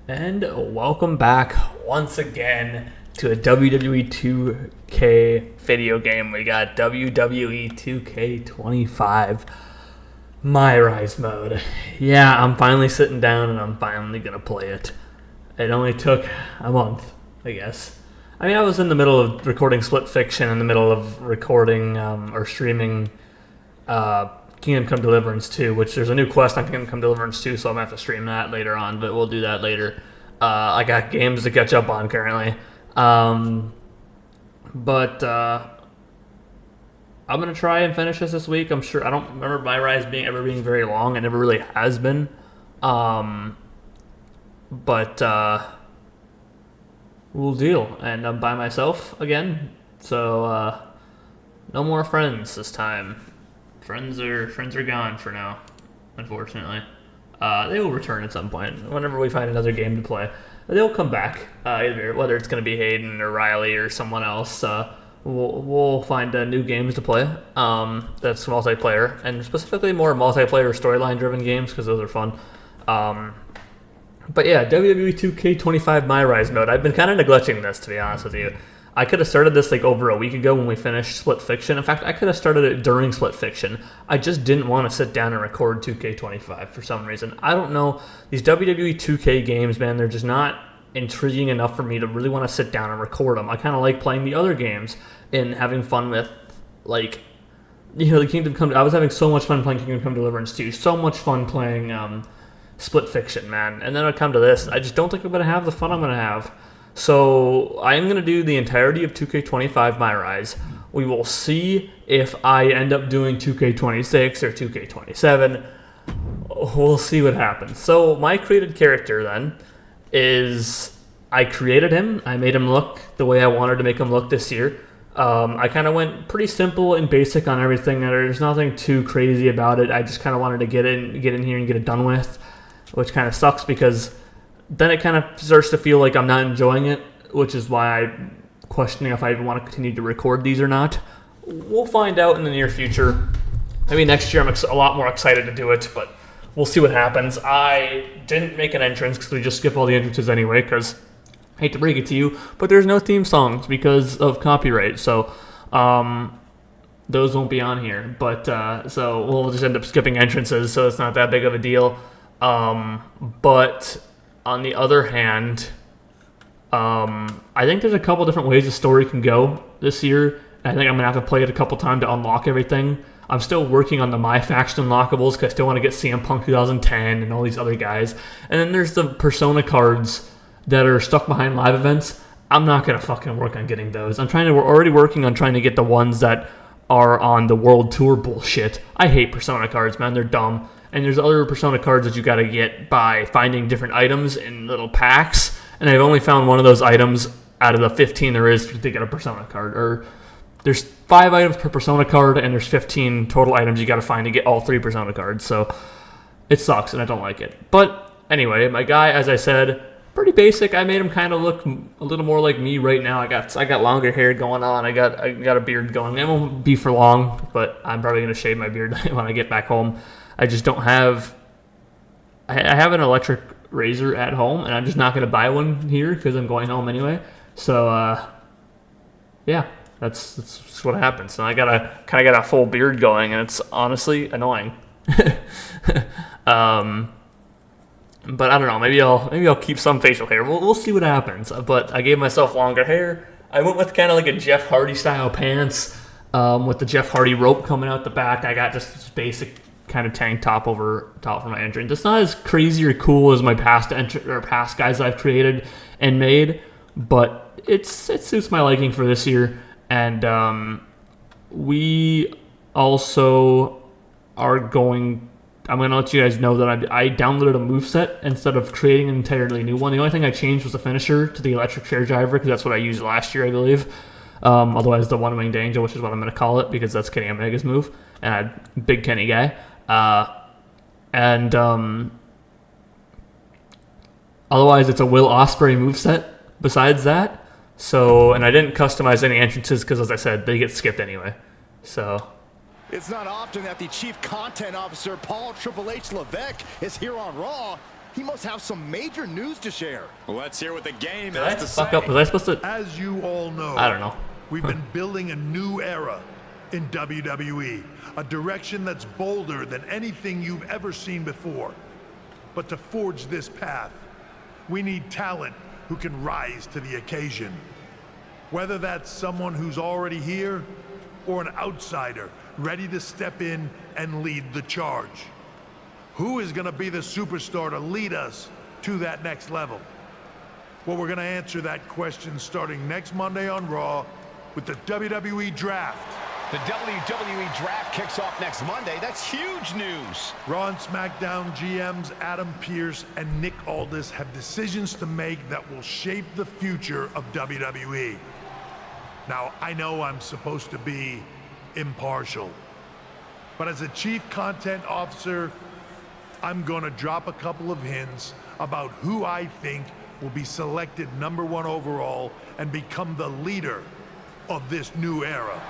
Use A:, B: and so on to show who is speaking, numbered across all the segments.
A: And welcome back once again to a WWE 2K video game. We got WWE 2K25 My Rise mode. Yeah, I'm finally sitting down and I'm finally going to play it. It only took a month, I guess. I mean, I was in the middle of recording Split Fiction, in the middle of recording or streaming Kingdom Come Deliverance 2, which there's a new quest on Kingdom Come Deliverance 2, so I'm going to have to stream that later on, but we'll do that later. I got games to catch up on currently. I'm going to try and finish this week. I'm sure, I don't remember My Rise ever being very long. It never really has been. We'll deal. And I'm by myself again, so no more friends this time. Friends are gone for now, unfortunately. They will return at some point. Whenever we find another game to play, they'll come back. Either whether it's going to be Hayden or Riley or someone else, we'll find new games to play. That's multiplayer, and specifically more multiplayer storyline-driven games because those are fun. But yeah, WWE 2K25 My Rise mode. I've been kind of neglecting this, to be honest with you. I could have started this like over a week ago when we finished Split Fiction. In fact, I could have started it during Split Fiction. I just didn't want to sit down and record 2K25 for some reason. I don't know. These WWE 2K games, man, they're just not intriguing enough for me to really want to sit down and record them. I kind of like playing the other games and having fun with, like, you know, the Kingdom Come. I was having so much fun playing Kingdom Come Deliverance 2. So much fun playing Split Fiction, man. And then I come to this. I just don't think I'm going to have the fun I'm going to have. So I'm going to do the entirety of 2K25 My Rise. We will see if I end up doing 2K26 or 2K27. We'll see what happens. So my created character then is, I created him. I made him look the way I wanted to make him look this year. I kind of went pretty simple and basic on everything. There's nothing too crazy about it. I just kind of wanted to get in here and get it done with, which kind of sucks because then it kind of starts to feel like I'm not enjoying it, which is why I'm questioning if I even want to continue to record these or not. We'll find out in the near future. Maybe next year I'm a lot more excited to do it, but we'll see what happens. I didn't make an entrance because we just skip all the entrances anyway, because I hate to break it to you, but there's no theme songs because of copyright, so those won't be on here. But so we'll just end up skipping entrances, so it's not that big of a deal. But on the other hand, I think there's a couple different ways the story can go this year. I think I'm going to have to play it a couple times to unlock everything. I'm still working on the My Faction unlockables because I still want to get CM Punk 2010 and all these other guys. And then there's the Persona cards that are stuck behind live events. I'm not going to fucking work on getting those. We're already working on trying to get the ones that are on the World Tour bullshit. I hate Persona cards, man. They're dumb. And there's other Persona cards that you got to get by finding different items in little packs. And I've only found one of those items out of the 15 there is to get a Persona card. Or there's 5 items per Persona card, and there's 15 total items you got to find to get all 3 Persona cards. So it sucks, and I don't like it. But anyway, my guy, as I said, pretty basic. I made him kind of look a little more like me right now. I got longer hair going on. I got a beard going. It won't be for long, but I'm probably going to shave my beard when I get back home. I just don't have... I have an electric razor at home, and I'm just not going to buy one here because I'm going home anyway. So, yeah, that's what happens. And I got a full beard going, and it's honestly annoying. But I don't know. Maybe I'll keep some facial hair. We'll see what happens. But I gave myself longer hair. I went with kind of like a Jeff Hardy style pants with the Jeff Hardy rope coming out the back. I got just this basic kind of tank top over top for my entrance. It's not as crazy or cool as my past guys I've created and made, but it suits my liking for this year. And we also are going... I'm going to let you guys know that I downloaded a moveset instead of creating an entirely new one. The only thing I changed was the finisher to the electric chair driver because that's what I used last year, I believe. Otherwise, the one-winged angel, which is what I'm going to call it because that's Kenny Omega's move. And I'm a big Kenny guy. Otherwise, it's a Will Ospreay moveset besides that. So, and I didn't customize any entrances because, as I said, they get skipped anyway. So...
B: It's not often that the Chief Content Officer, Paul Triple H Levesque, is here on Raw. He must have some major news to share.
C: Well, let's hear what the game
A: Did I
C: has to
A: fuck
C: say.
A: up? Was I supposed to?
D: As you all know,
A: I don't know.
D: We've been building a new era in WWE, a direction that's bolder than anything you've ever seen before. But to forge this path, we need talent who can rise to the occasion. Whether that's someone who's already here or an outsider ready to step in and lead the charge. Who is going to be the superstar to lead us to that next level? Well, we're going to answer that question starting next Monday on Raw with the WWE Draft.
B: The WWE Draft kicks off next Monday. That's huge news.
D: Raw and SmackDown GMs Adam Pearce and Nick Aldis have decisions to make that will shape the future of WWE. Now, I know I'm supposed to be impartial, but as a chief content officer, I'm going to drop a couple of hints about who I think will be selected #1 overall and become the leader of this new era.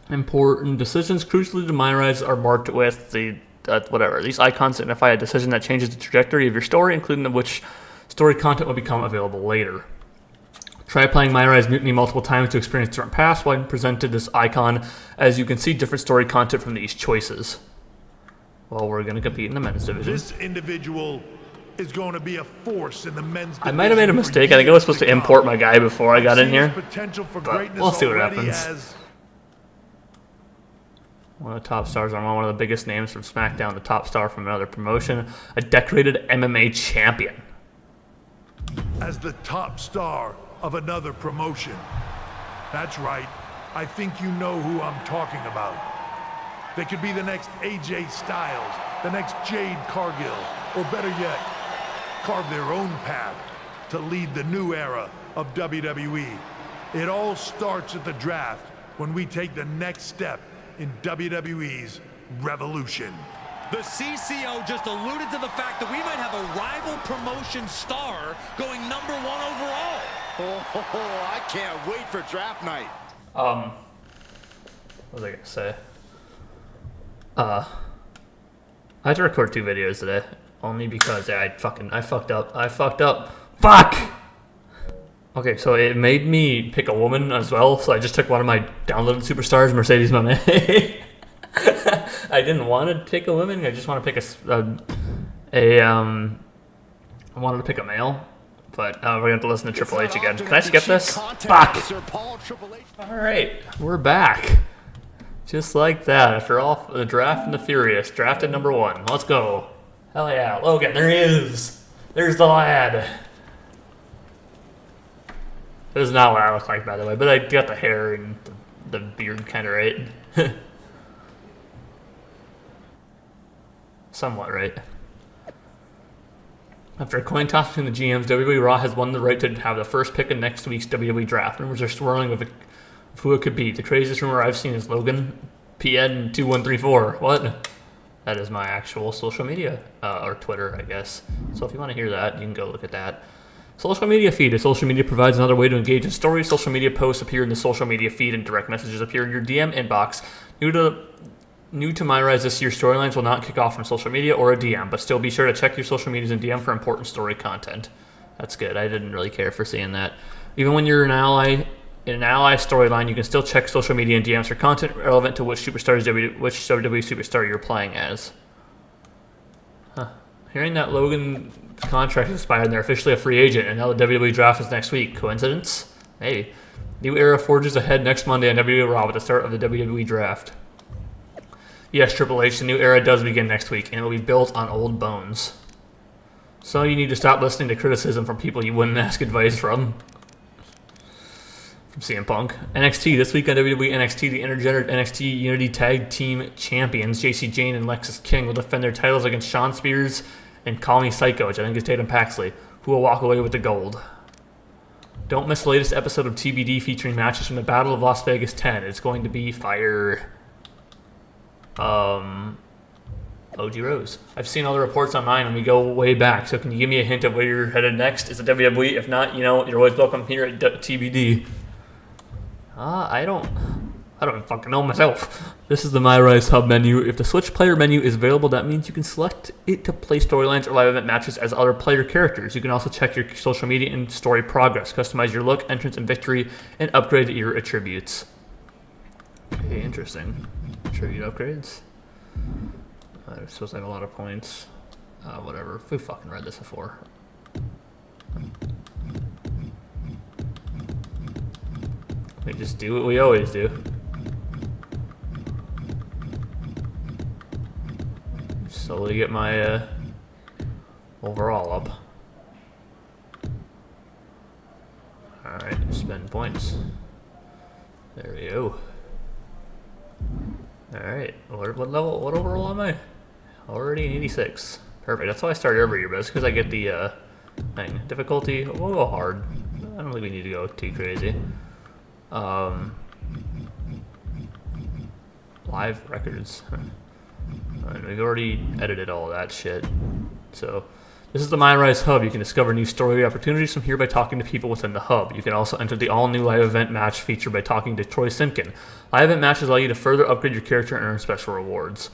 A: Important decisions crucially to my rise are marked with the whatever. These icons signify a decision that changes the trajectory of your story, including which story content will become available later. Try playing My Rise Mutiny multiple times to experience different paths when presented this icon, as you can see different story content from these choices. Well, we're going to compete in the men's division.
D: This individual is going to be a force in the men's division.
A: I might have made a mistake. I think I was supposed to import my guy before I got in here. But we'll see what happens. One of the top stars on one of the biggest names from SmackDown, the top star from another promotion, a decorated MMA champion.
D: As the top star of another promotion. That's right. I think you know who I'm talking about. They could be the next AJ Styles, the next Jade Cargill, or better yet, carve their own path to lead the new era of WWE. It all starts at the draft when we take the next step in WWE's revolution.
E: The CCO just alluded to the fact that we might have a rival promotion star going #1 overall.
B: Oh, I can't wait for draft night.
A: What was I gonna say? I had to record 2 videos today, only because I fucked up. Fuck! Okay, so it made me pick a woman as well, so I just took one of my downloaded superstars, Mercedes Moné. I didn't want to pick a woman, I just want to pick I wanted to pick a male, but we're going to have to listen to Triple H again. Can I skip this? Fuck! Alright, we're back. Just like that, after all the draft and the Furious, drafted #1. Let's go. Hell yeah, Logan, there he is. There's the lad. This is not what I look like, by the way, but I got the hair and the beard kind of right. Somewhat right. After a coin toss between the GMs, WWE Raw has won the right to have the first pick in next week's WWE Draft. Rumors are swirling of who it could be. The craziest rumor I've seen is Logan PN2134. What? That is my actual social media, or Twitter, I guess. So if you want to hear that, you can go look at that. Social media feed. A social media provides another way to engage in stories. Social media posts appear in the social media feed, and direct messages appear in your DM inbox. New to My Rise this year, storylines will not kick off from social media or a DM, but still be sure to check your social medias and DM for important story content. That's good. I didn't really care for seeing that. Even when you're an ally in an ally storyline, you can still check social media and DMs for content relevant to which WWE superstar you're playing as. Huh. Hearing that Logan contract expired and they're officially a free agent, and now the WWE Draft is next week. Coincidence? Maybe. New era forges ahead next Monday on WWE Raw with the start of the WWE Draft. Yes, Triple H, the new era does begin next week, and it will be built on old bones. So you need to stop listening to criticism from people you wouldn't ask advice from. From CM Punk. NXT, this week on WWE NXT, the intergender NXT Unity Tag Team Champions, JC Jane and Lexis King, will defend their titles against Shawn Spears and Call Me Psycho, which I think is Tatum Paxley, who will walk away with the gold. Don't miss the latest episode of TBD featuring matches from the Battle of Las Vegas 10. It's going to be fire. OG Rose. I've seen all the reports online and we go way back, so can you give me a hint of where you're headed next? Is it WWE? If not, you're always welcome here at TBD. I I don't even fucking know myself. This is the My Rise Hub menu. If the Switch player menu is available, that means you can select it to play storylines or live event matches as other player characters. You can also check your social media and story progress, customize your look, entrance, and victory, and upgrade your attributes. Okay, interesting. Attribute upgrades. They're supposed to have a lot of points. Whatever. We fucking read this before. We just do what we always do. Slowly get my overall up. Alright, spend points. There we go. Alright, what overall am I? Already an 86. Perfect, that's how I start every year, but it's because I get the thing. Difficulty, we'll go hard. I don't think we need to go too crazy. Live records. And we've already edited all of that shit. So, this is the My Rise Hub. You can discover new story opportunities from here by talking to people within the hub. You can also enter the all-new live event match feature by talking to Troy Simpkin. Live event matches allow you to further upgrade your character and earn special rewards.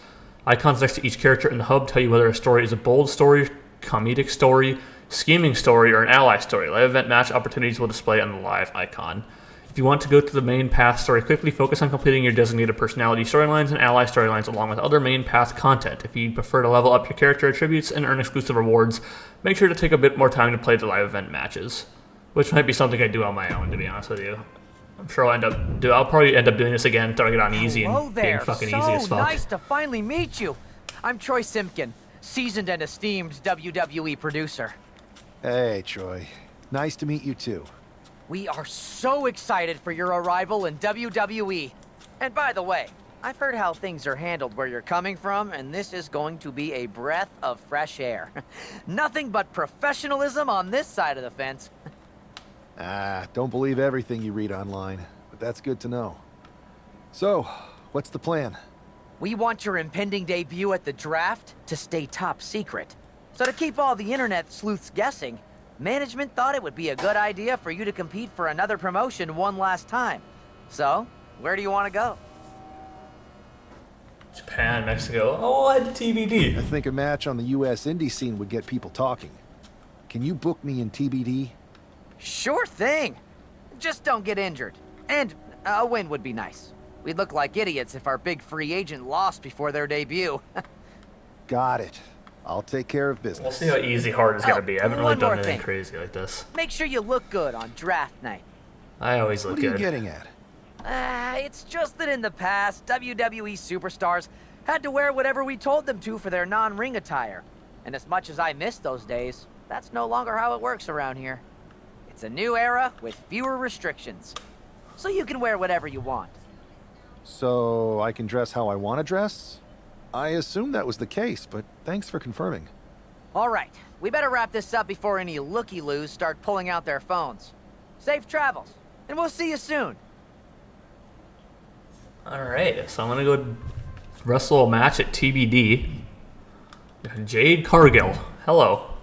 A: Icons next to each character in the hub tell you whether a story is a bold story, comedic story, scheming story, or an ally story. Live event match opportunities will display on the live icon. If you want to go to the main path story quickly, focus on completing your designated personality storylines and ally storylines along with other main path content. If you prefer to level up your character attributes and earn exclusive rewards, make sure to take a bit more time to play the live event matches, which might be something I do on my own, to be honest with you. I'm sure I'll probably end up doing this again, throwing it on easy and being fucking easy as fuck.
C: Nice to finally meet you. I'm Troy Simpkin, seasoned and esteemed WWE producer.
F: Hey, Troy. Nice to meet you too.
C: We are so excited for your arrival in WWE. And by the way, I've heard how things are handled where you're coming from, and this is going to be a breath of fresh air. Nothing but professionalism on this side of the fence.
F: Don't believe everything you read online, but that's good to know. So, what's the plan?
C: We want your impending debut at the draft to stay top secret. So to keep all the internet sleuths guessing, management thought it would be a good idea for you to compete for another promotion one last time. So, where do you want to go?
A: Japan, Mexico. Oh, I had TBD.
F: I think a match on the US indie scene would get people talking. Can you book me in TBD?
C: Sure thing. Just don't get injured. And a win would be nice. We'd look like idiots if our big free agent lost before their debut.
F: Got it. I'll take care of business.
A: We'll see how easy hard it's gonna be. I haven't really
C: one
A: done
C: more
A: anything
C: thing.
A: crazy like this.
C: Make sure you look good on draft night.
A: I always look
F: What are you
A: good.
F: getting at?
C: It's just that in the past, WWE superstars had to wear whatever we told them to for their non-ring attire. And as much as I miss those days, that's no longer how it works around here. It's a new era with fewer restrictions. So you can wear whatever you want.
F: So, I can dress how I want to dress? I assumed that was the case, but thanks for confirming.
C: All right, we better wrap this up before any looky-loos start pulling out their phones. Safe travels, and we'll see you soon.
A: Alright, so I'm gonna go wrestle a match at TBD. Jade Cargill. Hello.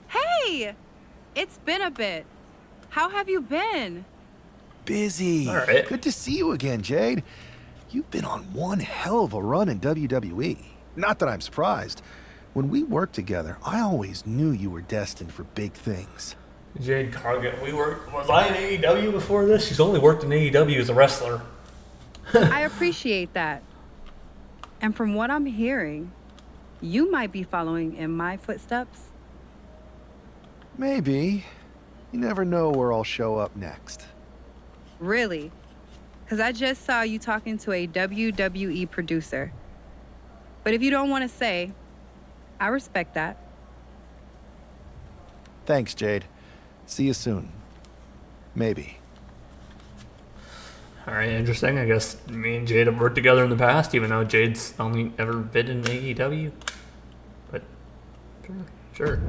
G: Hey! It's been a bit. How have you been?
F: Busy.
A: All right.
F: Good to see you again, Jade. You've been on one hell of a run in WWE. Not that I'm surprised. When we worked together, I always knew you were destined for big things.
A: Jade Cargill. Was I in AEW before this? She's only worked in AEW as a wrestler.
G: I appreciate that. And from what I'm hearing, you might be following in my footsteps.
F: Maybe. You never know where I'll show up next.
G: Really? Because I just saw you talking to a WWE producer. But if you don't want to say, I respect that.
F: Thanks, Jade. See you soon. Maybe.
A: Alright, interesting. I guess me and Jade have worked together in the past, even though Jade's only ever been in AEW. But, sure.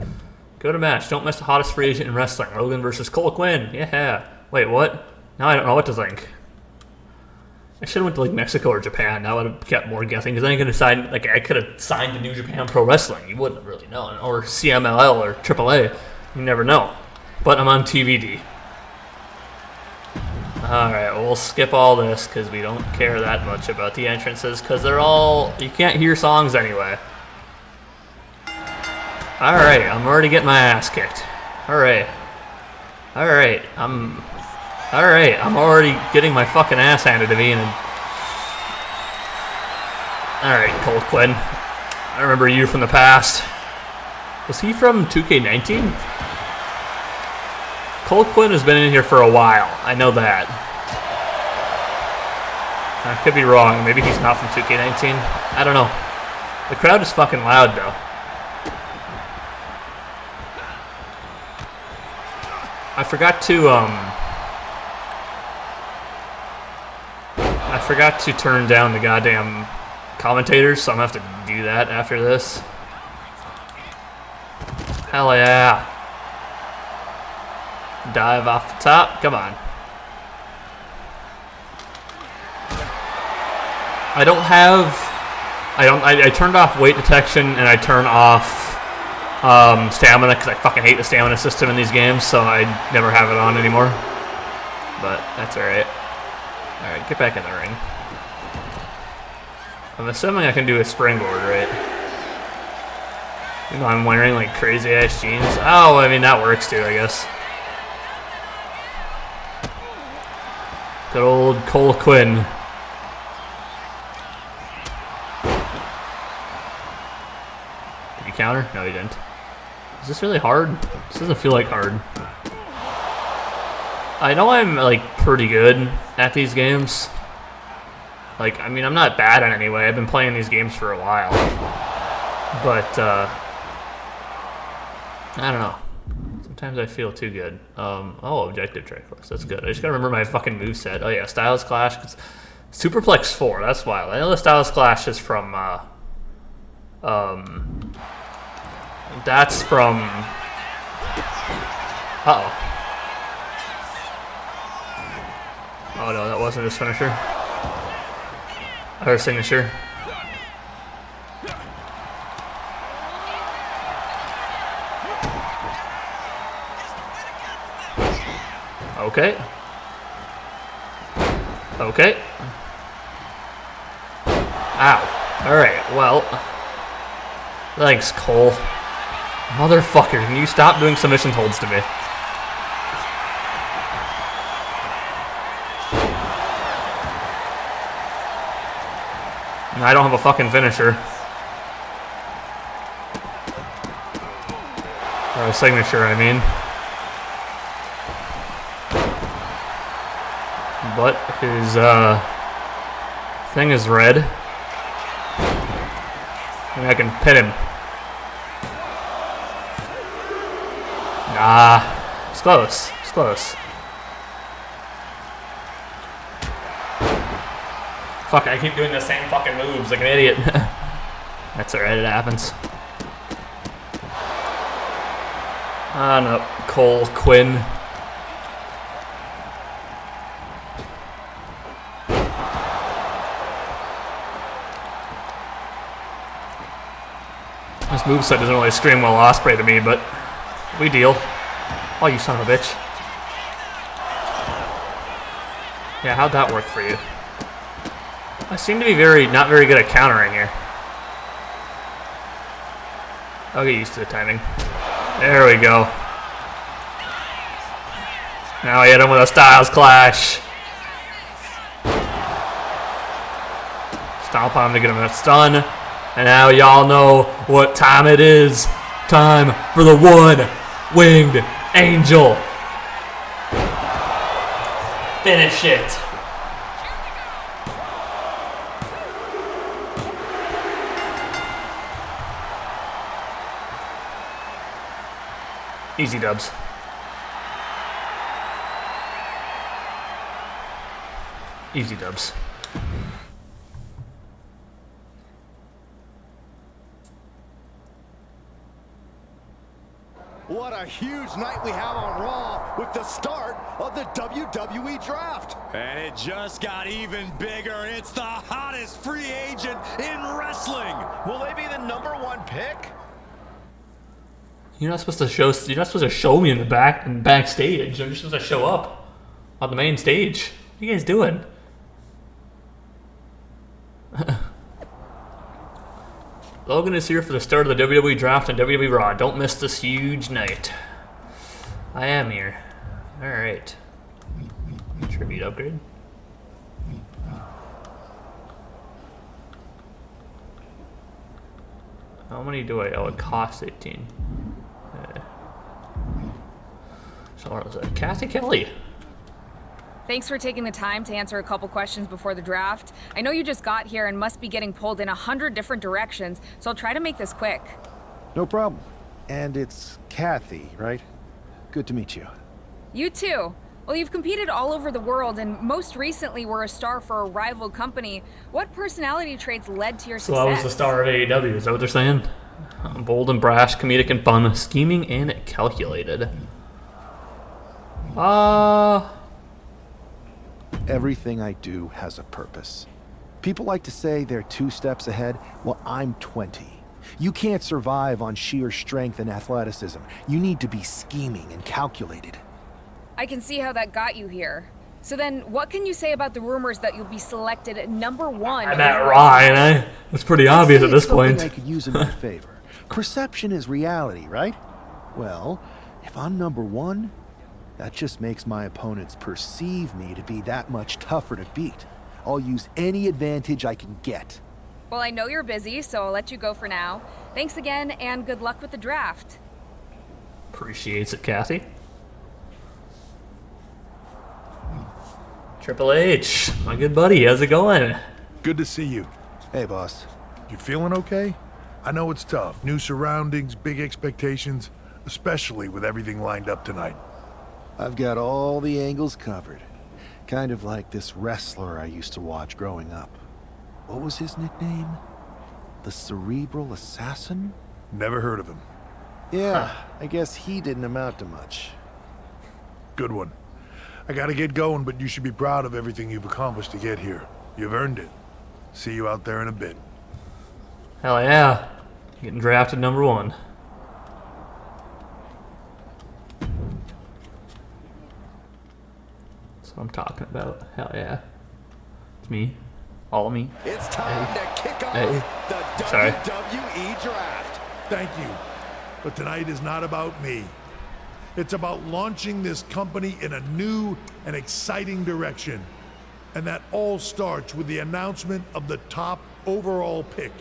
A: Go to match. Don't miss the hottest free agent in wrestling. Logan versus Cole Quinn. Yeah. Wait, what? Now I don't know what to think. I should have went to like Mexico or Japan. That would have kept more guessing, because then I could have signed, like I could have signed to New Japan Pro Wrestling. You wouldn't have really known. Or CMLL or AAA. You never know. But I'm on TBD. Alright, we'll skip all this because we don't care that much about the entrances because they're all... You can't hear songs anyway. Alright, I'm already getting my ass kicked. Alright. Alright, I'm already getting my fucking ass handed to me. Alright, Cole Quinn. I remember you from the past. Was he from 2K19? Cole Quinn has been in here for a while. I know that. I could be wrong. Maybe he's not from 2K19. I don't know. The crowd is fucking loud, though. I forgot to turn down the goddamn commentators, so I'm gonna have to do that after this. Hell yeah. Dive off the top. Come on. I turned off weight detection and I turned off stamina because I fucking hate the stamina system in these games, so I never have it on anymore. But that's alright. Alright, get back in the ring. I'm assuming I can do a springboard, right? You know, I'm wearing like crazy ass jeans. Oh, I mean, that works too, I guess. Good old Cole Quinn. Did you counter? No, you didn't. Is this really hard? This doesn't feel like hard. I know I'm like pretty good at these games. Like, I mean, I'm not bad at it anyway. I've been playing these games for a while. But, I don't know. Sometimes I feel too good. Oh, objective tricklist. That's good. I just gotta remember my fucking moveset. Oh yeah, Styles Clash. Superplex 4. That's wild. I know the Styles Clash is from, that's from... Uh-oh. Oh no, that wasn't his finisher. Her signature. Okay. Okay. Ow. Alright, well. Thanks, Cole. Motherfucker, can you stop doing submission holds to me? I don't have a fucking finisher. Or a signature, I mean. But his thing is red. Maybe I can pin him. Nah. It's close. It's close. Fuck, I keep doing the same fucking moves like an idiot. That's alright, it happens. Ah, no. Cole Quinn. This moveset doesn't really scream Will Ospreay to me, but we deal. Oh, you son of a bitch. Yeah, how'd that work for you? I seem to be not very good at countering here. I'll get used to the timing. There we go. Now I hit him with a Styles Clash. Stomp on him to get him that stun. And now y'all know what time it is. Time for the one-winged angel. Finish it. Easy dubs. Easy dubs.
B: What a huge night we have on Raw with the start of the WWE Draft.
E: And it just got even bigger. It's the hottest free agent in wrestling.
B: Will they be the #1 pick?
A: You're not supposed to show me in the backstage. You're supposed to show up on the main stage. are you guys doing? Logan is here for the start of the WWE Draft and WWE Raw. Don't miss this huge night. I am here. Alright. Tribute upgrade. How many do I owe? It costs 18. So what was it? Kathy Kelly.
H: Thanks for taking the time to answer a couple questions before the draft. I know you just got here and must be getting pulled in 100 different directions, so I'll try to make this quick.
F: No problem. And it's Kathy, right? Good to meet you.
H: You too. Well, you've competed all over the world and most recently were a star for a rival company. What personality traits led to your
A: So
H: success?
A: I was the star of AEW, is that what they're saying? Bold and brash, comedic and fun, scheming and calculated.
F: Everything I do has a purpose. People like to say they're 2 steps ahead. Well, I'm 20. You can't survive on sheer strength and athleticism. You need to be scheming and calculated.
H: I can see how that got you here. So then, what can you say about the rumors that you'll be selected at number 1?
A: I'm at Ryan, eh? It's pretty obvious at this point.
F: I could use in my favor. Perception is reality, right? Well, if I'm number 1, that just makes my opponents perceive me to be that much tougher to beat. I'll use any advantage I can get.
H: Well, I know you're busy, so I'll let you go for now. Thanks again, and good luck with the draft.
A: Appreciates it, Kathy. Triple H, my good buddy, how's it going?
D: Good to see you.
F: Hey, boss.
D: You feeling okay? I know it's tough. New surroundings, big expectations, especially with everything lined up tonight.
F: I've got all the angles covered. Kind of like this wrestler I used to watch growing up. What was his nickname? The Cerebral Assassin?
D: Never heard of him.
F: Yeah, I guess he didn't amount to much.
D: Good one. I gotta get going, but you should be proud of everything you've accomplished to get here. You've earned it. See you out there in a bit.
A: Hell yeah. Getting drafted number 1. That's what I'm talking about. Hell yeah. It's me. All of me.
B: It's time to kick off the
A: Sorry.
B: WWE Draft.
D: Thank you. But tonight is not about me. It's about launching this company in a new and exciting direction. And that all starts with the announcement of the top overall pick.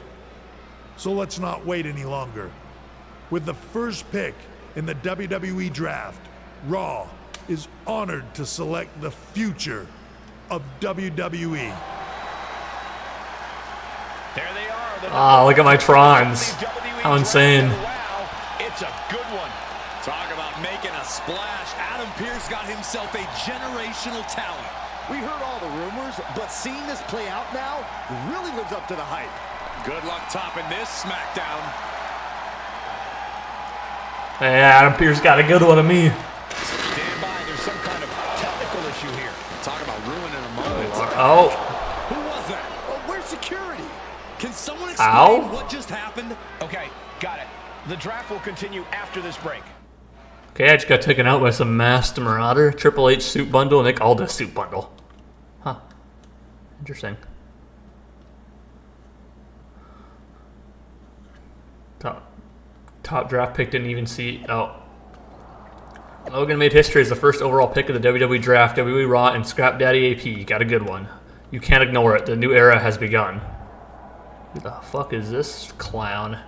D: So let's not wait any longer. With the first pick in the WWE Draft, Raw is honored to select the future of WWE.
E: There they are. The
A: Ah, look at my Trons. How insane.
E: Wow, it's a good one. Talk about making a splash. Adam Pearce got himself a generational talent.
B: We heard all the rumors, but seeing this play out now really lives up to the hype.
E: Good luck topping this SmackDown.
A: Hey, Adam Pearce got a good one of me.
E: Stand by, there's some kind of technical issue here. Talk about ruining a moment.
A: Oh.
E: Who was that?
B: Oh, where's security?
E: Can someone explain
A: Ow.
E: what just happened?
I: Okay, got it. The draft will continue after this break.
A: Okay, I just got taken out by some masked marauder, Triple H suit bundle, Nick Aldis suit bundle. Huh. Interesting. Top draft pick didn't even see. Oh. Logan made history as the first overall pick of the WWE Draft, WWE Raw, and Scrap Daddy AP. Got a good one. You can't ignore it. The new era has begun. Who the fuck is this clown?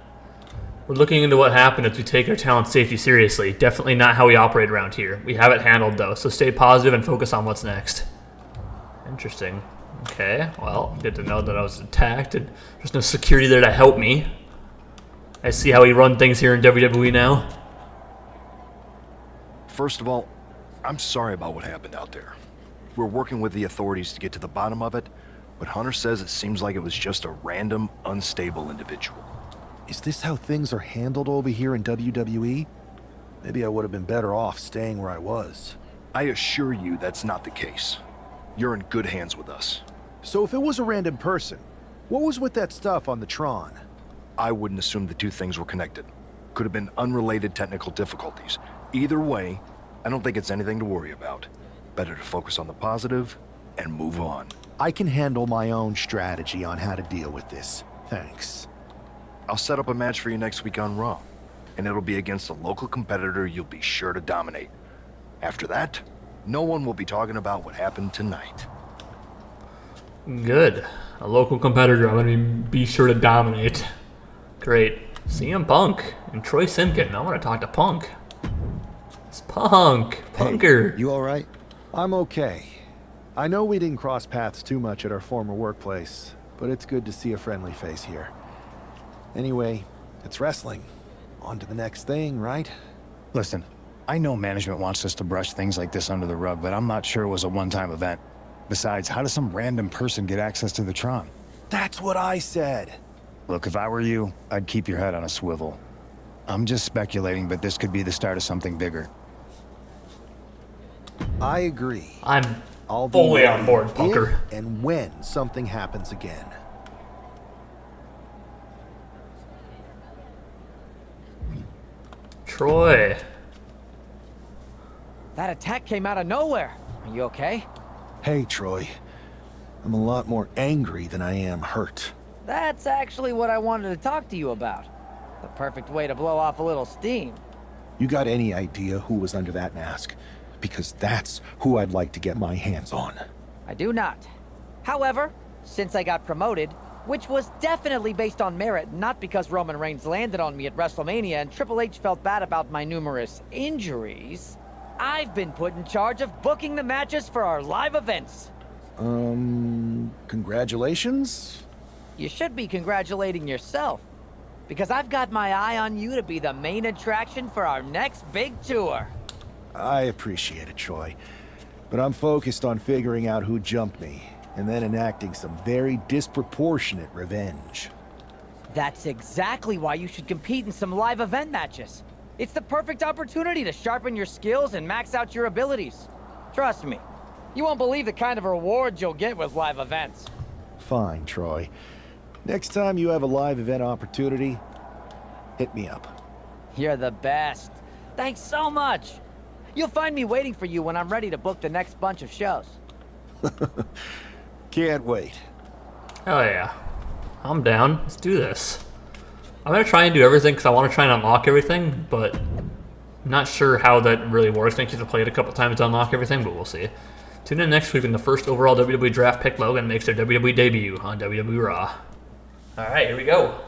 A: We're looking into what happened as we take our talent safety seriously. Definitely not how we operate around here. We have it handled though, so stay positive and focus on what's next. Interesting. Okay, well, good to know that I was attacked and there's no security there to help me. I see how we run things here in WWE now.
J: First of all, I'm sorry about what happened out there. We're working with the authorities to get to the bottom of it, but Hunter says it seems like it was just a random, unstable individual.
F: Is this how things are handled over here in WWE? Maybe I would have been better off staying where I was.
J: I assure you that's not the case. You're in good hands with us.
F: So if it was a random person, what was with that stuff on the Tron?
J: I wouldn't assume the two things were connected. Could have been unrelated technical difficulties. Either way, I don't think it's anything to worry about. Better to focus on the positive and move on.
F: I can handle my own strategy on how to deal with this. Thanks.
J: I'll set up a match for you next week on Raw, and it'll be against a local competitor you'll be sure to dominate. After that, no one will be talking about what happened tonight.
A: Good. A local competitor I'm going to be sure to dominate. Great. CM Punk and Troy Simkin. I want to talk to Punk. It's Punk. Punker.
F: Hey, you all right? I'm okay. I know we didn't cross paths too much at our former workplace, but it's good to see a friendly face here. Anyway, it's wrestling. On to the next thing, right?
K: Listen, I know management wants us to brush things like this under the rug, but I'm not sure it was a one-time event. Besides, how does some random person get access to the Tron?
F: That's what I said.
K: Look, if I were you, I'd keep your head on a swivel. I'm just speculating, but this could be the start of something bigger.
F: I agree.
A: I'll be fully on board, Punker.
F: If and when something happens again.
A: Troy.
C: That attack came out of nowhere. Are you okay?
F: Hey, Troy. I'm a lot more angry than I am hurt.
C: That's actually what I wanted to talk to you about. The perfect way to blow off a little steam.
F: You got any idea who was under that mask? Because that's who I'd like to get my hands on.
C: I do not. However, since I got promoted, which was definitely based on merit, not because Roman Reigns landed on me at WrestleMania and Triple H felt bad about my numerous injuries, I've been put in charge of booking the matches for our live events.
F: Congratulations?
C: You should be congratulating yourself, because I've got my eye on you to be the main attraction for our next big tour.
F: I appreciate it, Troy, but I'm focused on figuring out who jumped me, and then enacting some very disproportionate revenge.
C: That's exactly why you should compete in some live event matches. It's the perfect opportunity to sharpen your skills and max out your abilities. Trust me, you won't believe the kind of rewards you'll get with live events.
F: Fine, Troy. Next time you have a live event opportunity, hit me up.
C: You're the best. Thanks so much. You'll find me waiting for you when I'm ready to book the next bunch of shows.
F: Can't wait.
A: Hell yeah. I'm down. Let's do this. I'm going to try and do everything because I want to try and unlock everything, but I'm not sure how that really works. I think you have to play it a couple times to unlock everything, but we'll see. Tune in next week when the first overall WWE draft pick Logan makes their WWE debut on WWE Raw. Alright, here we go.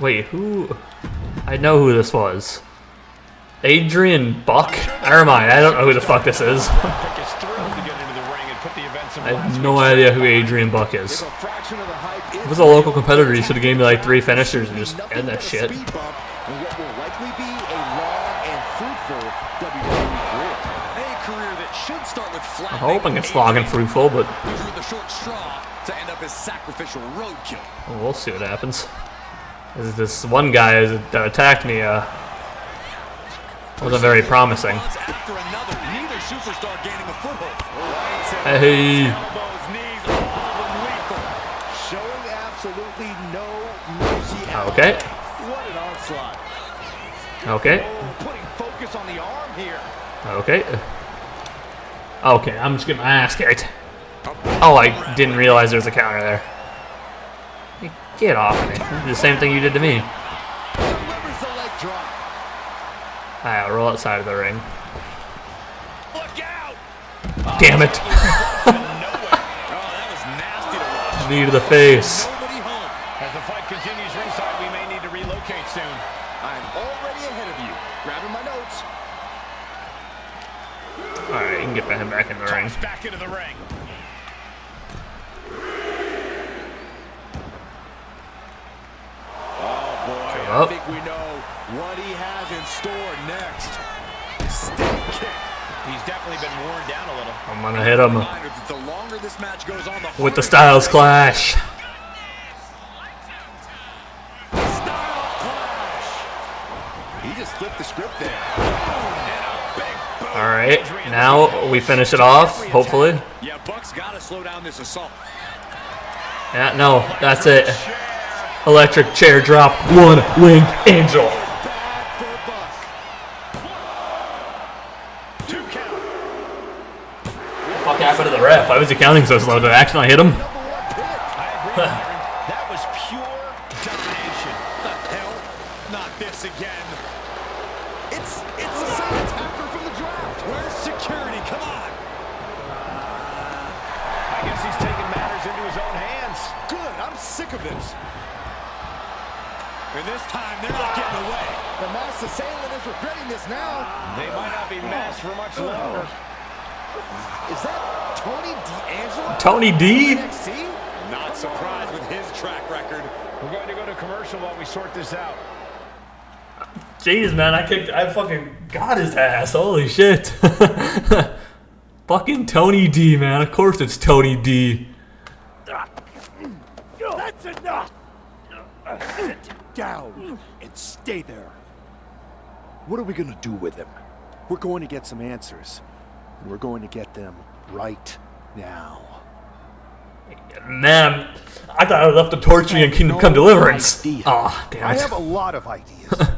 A: Wait, who? I know who this was. Adrian Buck? Never mind, I don't know who the fuck this is. I have no idea who Adrian Buck is. If it was a local competitor, you should have gave me like 3 finishers and just end that shit. I'm hoping it's long and fruitful, but well, we'll see what happens. This one guy that attacked me wasn't very promising. Hey. Okay. Okay. Okay. Okay, I'm just getting my ass kicked. Oh, I didn't realize there was a counter there. Get off me. The same thing you did to me. Alright, roll outside of the ring. Damn it. Knee to the face.
I: As the fight continues ringside, we may need to relocate soon.
B: I'm already ahead of you. Grabbing my notes.
A: Alright, you can get him back in the ring.
I: Back into the ring.
B: Oh boy, I think we know what he has in store next. Stick kick.
I: He's definitely been worn down a little.
A: I'm gonna hit him
B: The longer this match goes on,
A: with the Styles Clash.
B: He just flipped the script there.
A: Alright, now we finish it off, hopefully.
E: Yeah, Buck's got to slow down this assault.
A: Yeah, no, that's it. Electric chair drop, one-winged angel. What the fuck happened to the ref? Why was he counting so slow? Did I accidentally hit him?
I: That was pure domination. The hell? Not this again.
B: It's the same attacker from the draft.
I: Where's security? Come on. I guess he's taking matters into his own hands.
B: Good, I'm sick of this.
I: And this time, they're not getting away.
B: The masked assailant is regretting this now.
I: They might not be masked for much longer.
B: Is that Tony D'Angelo?
A: Tony D?
B: NXT?
E: Not surprised with his track record.
I: We're going to go to commercial while we sort this out.
A: Jeez, man, I fucking got his ass. Holy shit. Fucking Tony D, man. Of course it's Tony D.
B: That's enough. Sit down and stay there.
F: What are we gonna do with him? We're going to get some answers. And we're going to get them right now.
A: Man, I thought I left to torture you in Kingdom Come Deliverance. Ah, damn
F: I
A: it.
F: have a lot of ideas.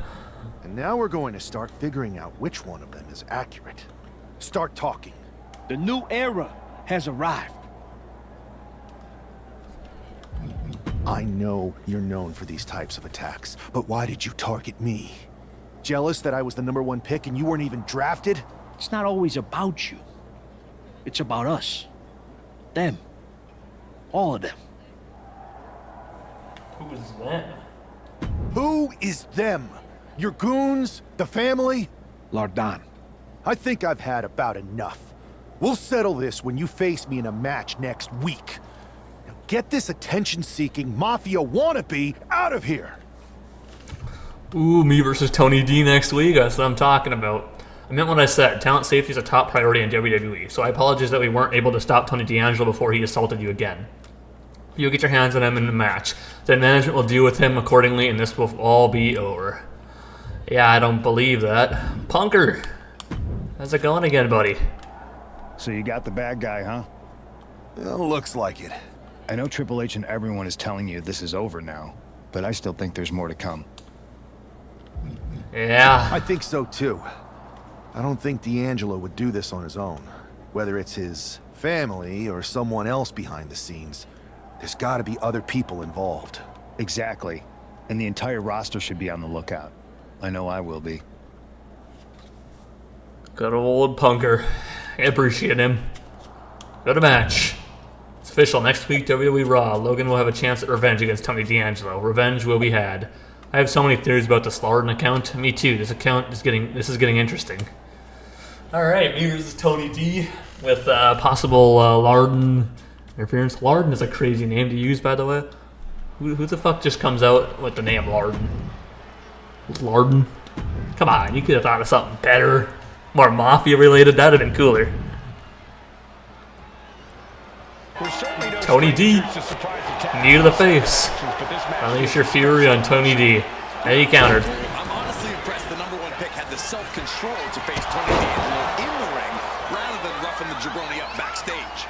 F: And now we're going to start figuring out which one of them is accurate. Start talking.
B: The new era has arrived.
F: I know you're known for these types of attacks, but why did you target me? Jealous that I was the #1 pick and you weren't even drafted?
B: It's not always about you. It's about us. Them. All of them.
A: Who is that?
F: Who is them? Your goons? The family?
B: Lardan.
F: I think I've had about enough. We'll settle this when you face me in a match next week. Now get this attention-seeking mafia wannabe out of here!
A: Ooh, me versus Tony D next week. That's what I'm talking about. I meant what I said. Talent safety is a top priority in WWE, so I apologize that we weren't able to stop Tony D'Angelo before he assaulted you again. You'll get your hands on him in the match. Then management will deal with him accordingly, and this will all be over. Yeah, I don't believe that. Punker, how's it going again, buddy?
K: So you got the bad guy, huh?
F: Well, looks like it.
K: I know Triple H and everyone is telling you this is over now, but I still think there's more to come.
A: Yeah.
F: I think so too. I don't think D'Angelo would do this on his own. Whether it's his family or someone else behind the scenes, there's gotta be other people involved.
K: Exactly. And the entire roster should be on the lookout. I know I will be.
A: Good old Punker. I appreciate him. Good match. It's official. Next week, WWE Raw. Logan will have a chance at revenge against Tony D'Angelo. Revenge will be had. I have so many theories about this Larden account. Me too. This is getting interesting. All right, me versus Tony D with possible Larden interference. Larden is a crazy name to use, by the way. Who the fuck just comes out with the name Larden? Larden? Come on, you could have thought of something better, more mafia related. That'd have been cooler. Tony D, knee to the face. Unleash your fury on Tony D. And he countered.
E: I'm honestly impressed the #1 pick had the self-control to face Tony D'Angelo in the ring rather than roughing the jabroni up backstage.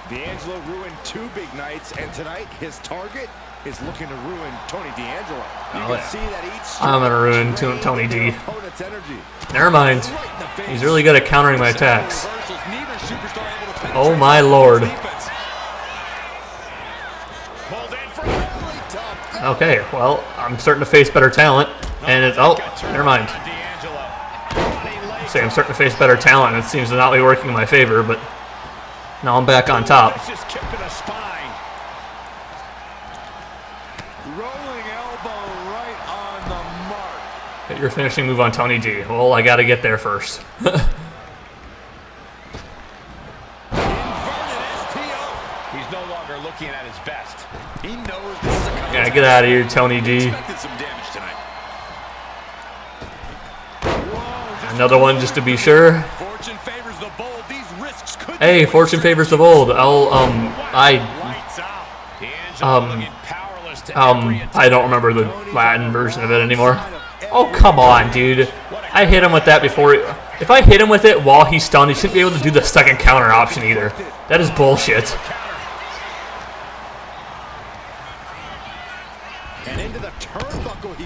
I: D'Angelo ruined 2 big nights, and tonight his target is looking to ruin Tony D'Angelo. You can see that each
A: I'm gonna ruin Tony D.
I: opponent's energy.
A: Never mind. He's really good at countering my attacks. Oh my lord. Okay, well, I'm starting to face better talent, and it's, oh, never mind. Say I'm starting to face better talent, and it seems to not be working in my favor, but now I'm back on top. Hit your finishing move on Tony D. Well, I gotta get there first.
I: He's no longer looking at his best.
E: He knows this is a
A: Yeah, get out of here, Tony D.
E: some damage tonight.
A: Another one just to be sure.
E: Fortune favors the bold. These risks could
A: Hey, fortune favors the bold. I don't remember the Latin version of it anymore. Oh, come on, dude. I hit him with that before. If I hit him with it while he's stunned, he shouldn't be able to do the second counter option either. That is bullshit.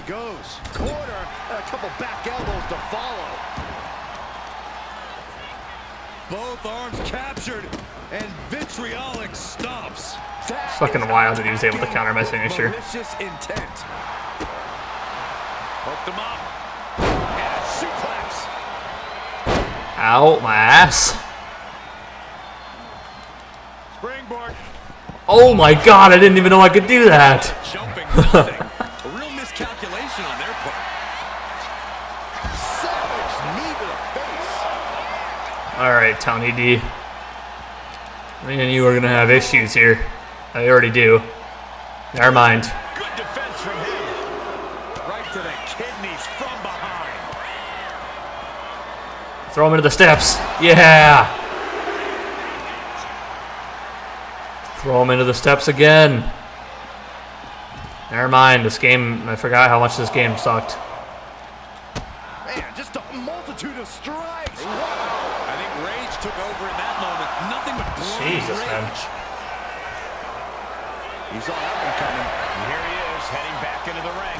I: goes. Corner, and a couple back elbows to follow.
E: Both arms captured, and vitriolic stops.
A: It's fucking wild that he was able to counter my finisher.
I: Malicious intent. Hooked him up. And a suplex.
A: Ow, my ass.
I: Springboard.
A: Oh my god, I didn't even know I could do that.
E: Jumping nothing. A real miscalculation on their part.
I: Savage knee to the face.
A: Alright, Tony D. Me and you are gonna have issues here. I already do. Never mind.
E: Good defense from him. Right to the kidneys from behind.
A: Throw him into the steps. Yeah. Throw him into the steps again. Never mind. This game, I forgot how much this game sucked.
I: Man, just a multitude of strikes. Wow.
E: I think rage took over in that moment. Nothing but blind
A: Jesus,
E: rage.
A: man.
I: He saw that one coming. And here he is, heading back into the ring.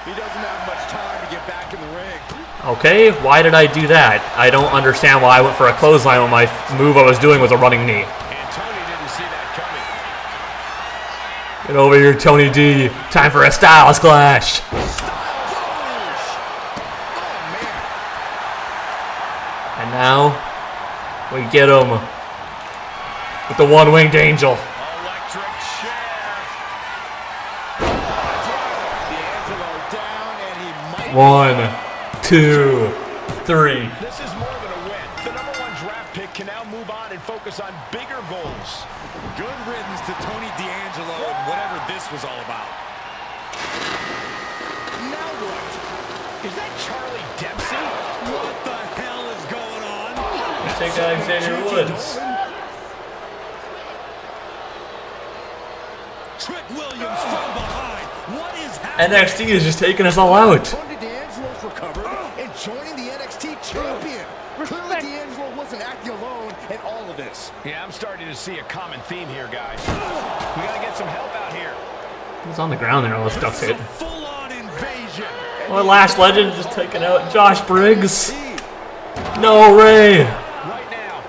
I: He doesn't have much time to get back in the ring.
A: Okay, why did I do that? I don't understand why I went for a clothesline when my move I was doing was a running knee.
E: And Tony didn't see that coming.
A: Get over here, Tony D. Time for a Styles Clash. And now, we get him with the one-winged angel.
E: Electric chair.
I: D'Angelo down, and he might.
A: 1, 2, 3.
I: This is more than a win. The #1 draft pick can now move on and focus on bigger goals.
E: Good riddance to Tony D'Angelo and whatever this was all about.
I: Now what? Is that Charlie Dempsey?
E: What the hell is going on?
A: I think Alexander Woods.
E: Trick Williams from behind. What is happening?
A: NXT is just taking us all out.
I: Tony D'Angelo's recovered and joining the NXT champion. Clearly D'Angelo wasn't acting alone in all of this. Yeah, I'm starting to see a common theme here, guys. We gotta get some help out here.
A: He's on the ground there, all this duct tape.
E: Full-on invasion.
A: Well, Lash Legend just taking out Josh Briggs. No, Ray.
I: Right now.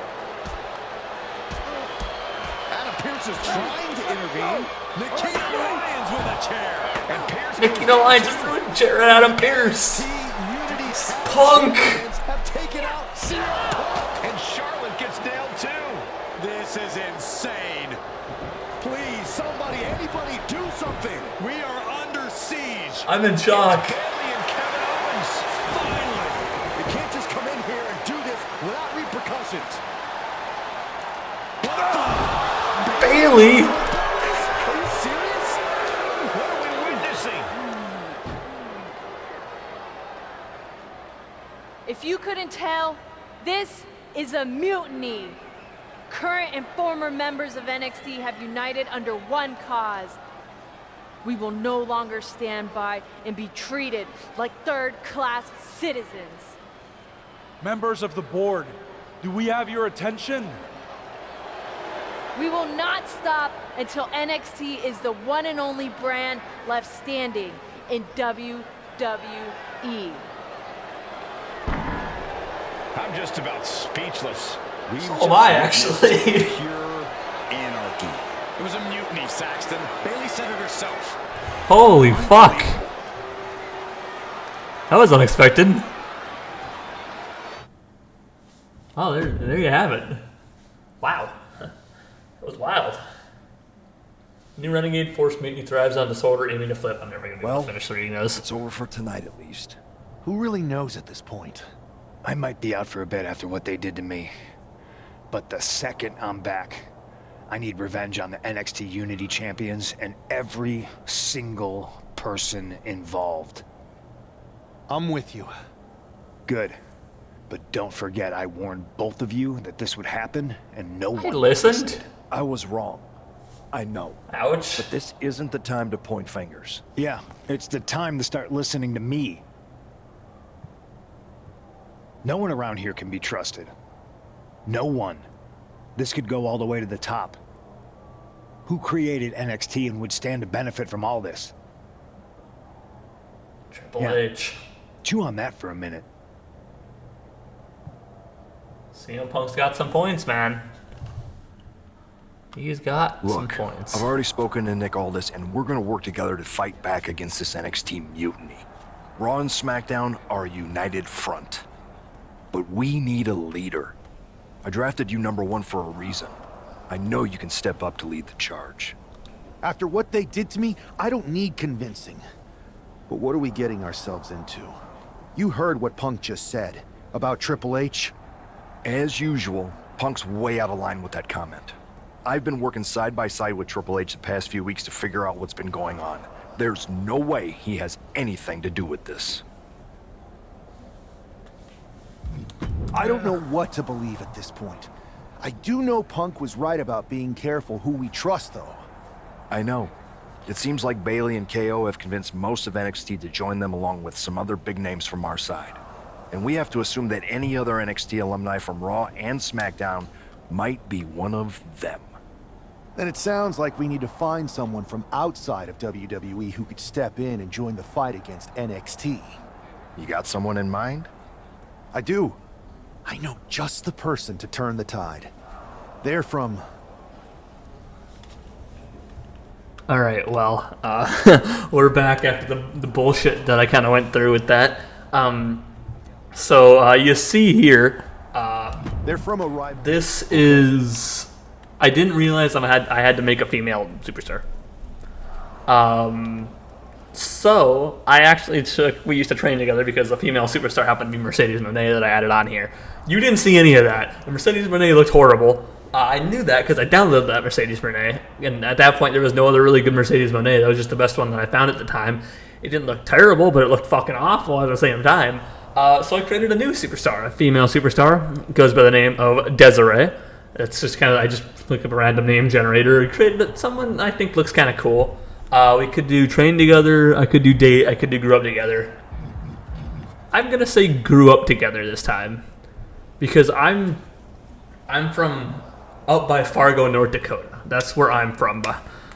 I: Adam Pearce is trying to intervene.
E: Nikita Lyons with a chair.
I: And Pearce
A: Nikita Lyons just threw a chair at Adam Pearce.
I: Unity
A: Punk.
I: have taken out CM Punk. And Charlotte gets nailed too.
E: This is insane.
I: Please, somebody, anybody, do something.
E: We are under siege.
A: I'm in shock.
I: Bailey and Kevin Owens.
E: Finally.
I: You can't just come in here and do this without repercussions.
A: Bailey.
I: Are you serious? What are we witnessing?
L: If you couldn't tell, this is a mutiny. Current and former members of NXT have united under one cause. We will no longer stand by and be treated like third-class citizens.
M: Members of the board, do we have your attention?
L: We will not stop until NXT is the one and only brand left standing in WWE.
I: I'm just about speechless.
A: So am I, actually.
I: Pure anarchy.
E: It was a mutiny, Saxton. Bailey said it herself.
A: Holy fuck. That was unexpected. Oh, there you have it. Wow. That was wild. New Renegade Force Mutiny thrives on disorder, aiming to flip. I'm never going to be able to finish reading those.
F: It's over for tonight at least. Who really knows at this point?
K: I might be out for a bit after what they did to me. But the second I'm back, I need revenge on the NXT Unity Champions and every single person involved.
F: I'm with you.
K: Good. But don't forget I warned both of you that this would happen, and no one
A: listened.
J: I was wrong. I know.
A: Ouch.
J: But this isn't the time to point fingers.
K: Yeah, it's the time to start listening to me. No one around here can be trusted. No one. This could go all the way to the top. Who created NXT and would stand to benefit from all this?
A: Triple H.
K: Chew on that for a minute.
A: CM Punk's got some points, man. He's got some points.
J: I've already spoken to Nick Aldis, and we're going to work together to fight back against this NXT mutiny. Raw and SmackDown are a united front. But we need a leader. I drafted you #1 for a reason. I know you can step up to lead the charge.
F: After what they did to me, I don't need convincing. But what are we getting ourselves into? You heard what Punk just said about Triple H.
J: As usual, Punk's way out of line with that comment. I've been working side by side with Triple H the past few weeks to figure out what's been going on. There's no way he has anything to do with this.
F: I don't know what to believe at this point. I do know Punk was right about being careful who we trust, though.
J: I know. It seems like Bayley and KO have convinced most of NXT to join them along with some other big names from our side. And we have to assume that any other NXT alumni from Raw and SmackDown might be one of them.
F: Then it sounds like we need to find someone from outside of WWE who could step in and join the fight against NXT.
J: You got someone in mind?
F: I do. I know just the person to turn the tide. They're from...
A: All right, well, we're back after the bullshit that I kind of went through with that. So you see here...
F: They're from a rival...
A: This is... I didn't realize I had to make a female superstar. So I actually we used to train together because the female superstar happened to be Mercedes Moné that I added on here. You didn't see any of that. The Mercedes Moné looked horrible. I knew that because I downloaded that Mercedes Moné, and at that point there was no other really good Mercedes Moné. That was just the best one that I found at the time. It didn't look terrible, but it looked fucking awful at the same time. So I created a new superstar, a female superstar. It goes by the name of Desiree. It's just kind of, I just looked up a random name generator and created someone I think looks kind of cool. We could do train together, I could do date, I could do grew up together. I'm going to say grew up together this time. Because I'm from up by Fargo, North Dakota. That's where I'm from.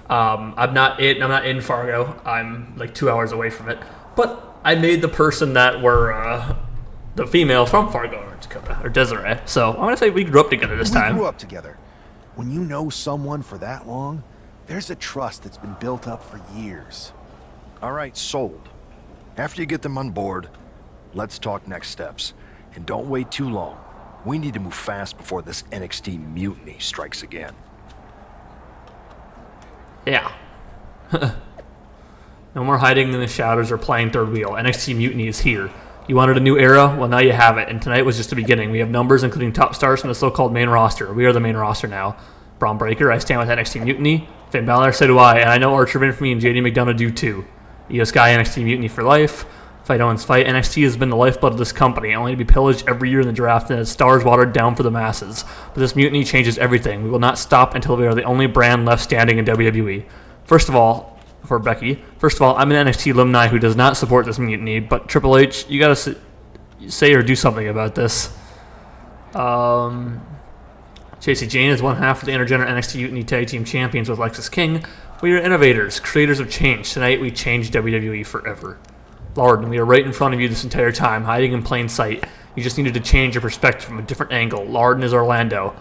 A: I'm not in Fargo. I'm like 2 hours away from it. But I made the person that were the female from Fargo, North Dakota, or Desiree. So I'm gonna say we grew up together this time.
F: We grew up together. When you know someone for that long, there's a trust that's been built up for years.
J: All right, sold. After you get them on board, let's talk next steps. And don't wait too long. We need to move fast before this NXT mutiny strikes again.
A: Yeah. No more hiding in the shadows or playing third wheel. NXT mutiny is here. You wanted a new era? Well, now you have it. And tonight was just the beginning. We have numbers, including top stars from the so-called main roster. We are the main roster now. Braun Breaker, I stand with NXT Mutiny. Finn Balor, so do I. And I know Archer of Infamy and JD McDonough do too. Io Sky, NXT Mutiny for life. Fight Owens Fight. NXT has been the lifeblood of this company, only to be pillaged every year in the draft and its stars watered down for the masses. But this mutiny changes everything. We will not stop until we are the only brand left standing in WWE. First of all, I'm an NXT alumni who does not support this mutiny, but Triple H, you gotta say or do something about this. JC Jane is one half of the intergender NXT Mutiny Tag Team Champions with Lexis King. We are innovators, creators of change. Tonight we change WWE forever. Lord, we are right in front of you this entire time, hiding in plain sight. You just needed to change your perspective from a different angle. Larden is Orlando.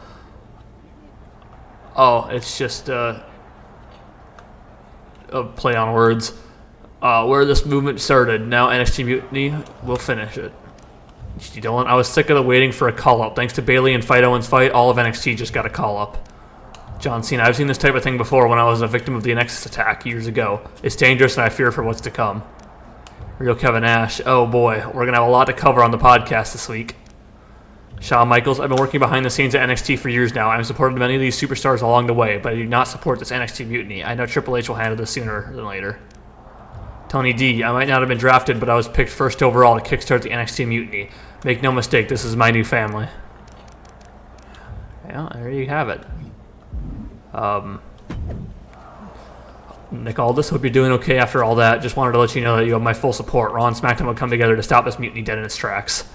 A: Oh, it's just a play on words. Where this movement started, now NXT Mutiny will finish it. Dylan, I was sick of the waiting for a call-up. Thanks to Bayley and Fight Owens Fight, all of NXT just got a call-up. John Cena, I've seen this type of thing before when I was a victim of the Nexus attack years ago. It's dangerous and I fear for what's to come. Real Kevin Nash. Oh boy, we're going to have a lot to cover on the podcast this week. Shawn Michaels, I've been working behind the scenes at NXT for years now. I've supported many of these superstars along the way, but I do not support this NXT mutiny. I know Triple H will handle this sooner than later. Tony D, I might not have been drafted, but I was picked first overall to kickstart the NXT mutiny. Make no mistake, this is my new family. Yeah, there you have it. Nick Aldis, hope you're doing okay after all that. Just wanted to let you know that you have my full support. Raw and SmackDown will come together to stop this mutiny dead in its tracks.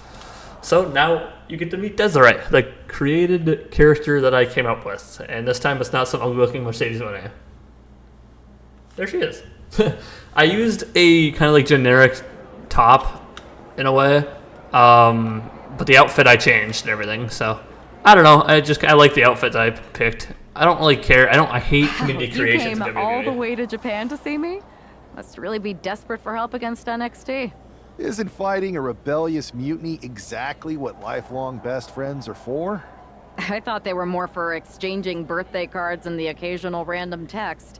A: So now you get to meet Desiree, the created character that I came up with. And this time it's not some ugly-looking Mercedes Moné. There she is. I used a kind of like generic top in a way. But the outfit I changed and everything. So I don't know. I like the outfit that I picked. I don't really care. I hate community creations.
N: You came all the way to Japan to see me? Must really be desperate for help against NXT.
F: Isn't fighting a rebellious mutiny exactly what lifelong best friends are for?
N: I thought they were more for exchanging birthday cards and the occasional random text.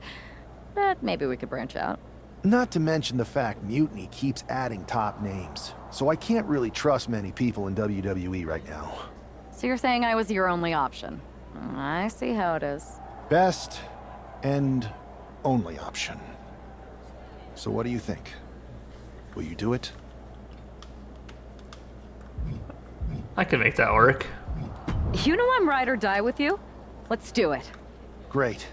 N: But maybe we could branch out.
F: Not to mention the fact Mutiny keeps adding top names, so I can't really trust many people in WWE right now.
N: So you're saying I was your only option? I see how it is.
F: Best and only option. So what do you think? Will you do it?
A: I can make that work.
N: You know I'm ride or die with you. Let's do it.
F: Great.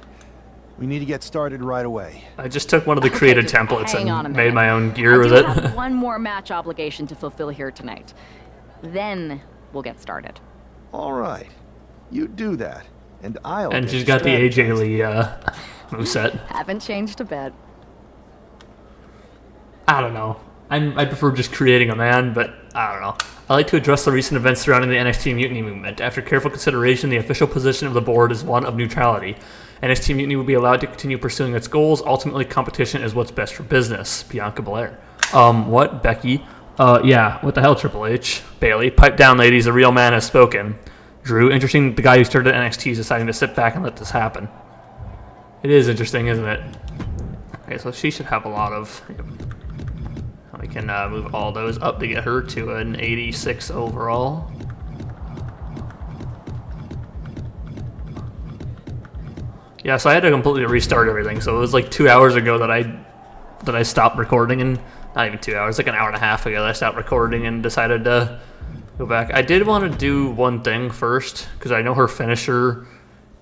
F: We need to get started right away.
A: I just took one of the created templates and made my own gear
N: I
A: with
N: do
A: it.
N: have one more match obligation to fulfill here tonight. Then we'll get started.
F: All right. You do that, and I'll.
A: And she's got the AJ Lee moveset.
N: Haven't changed a bit.
A: I don't know. I prefer just creating a man, but I don't know. I like to address the recent events surrounding the NXT Mutiny movement. After careful consideration, the official position of the board is one of neutrality. NXT Mutiny will be allowed to continue pursuing its goals. Ultimately, competition is what's best for business. Bianca Belair. What? Becky? Yeah, what the hell, Triple H? Bailey, pipe down, ladies. A real man has spoken. Drew, interesting the guy who started NXT is deciding to sit back and let this happen. It is interesting, isn't it? Okay, so she should have a lot of... We can move all those up to get her to an 86 overall. Yeah, so I had to completely restart everything. So it was like 2 hours ago that I stopped recording, and not even 2 hours, like an hour and a half ago that I stopped recording and decided to go back. I did want to do one thing first because I know her finisher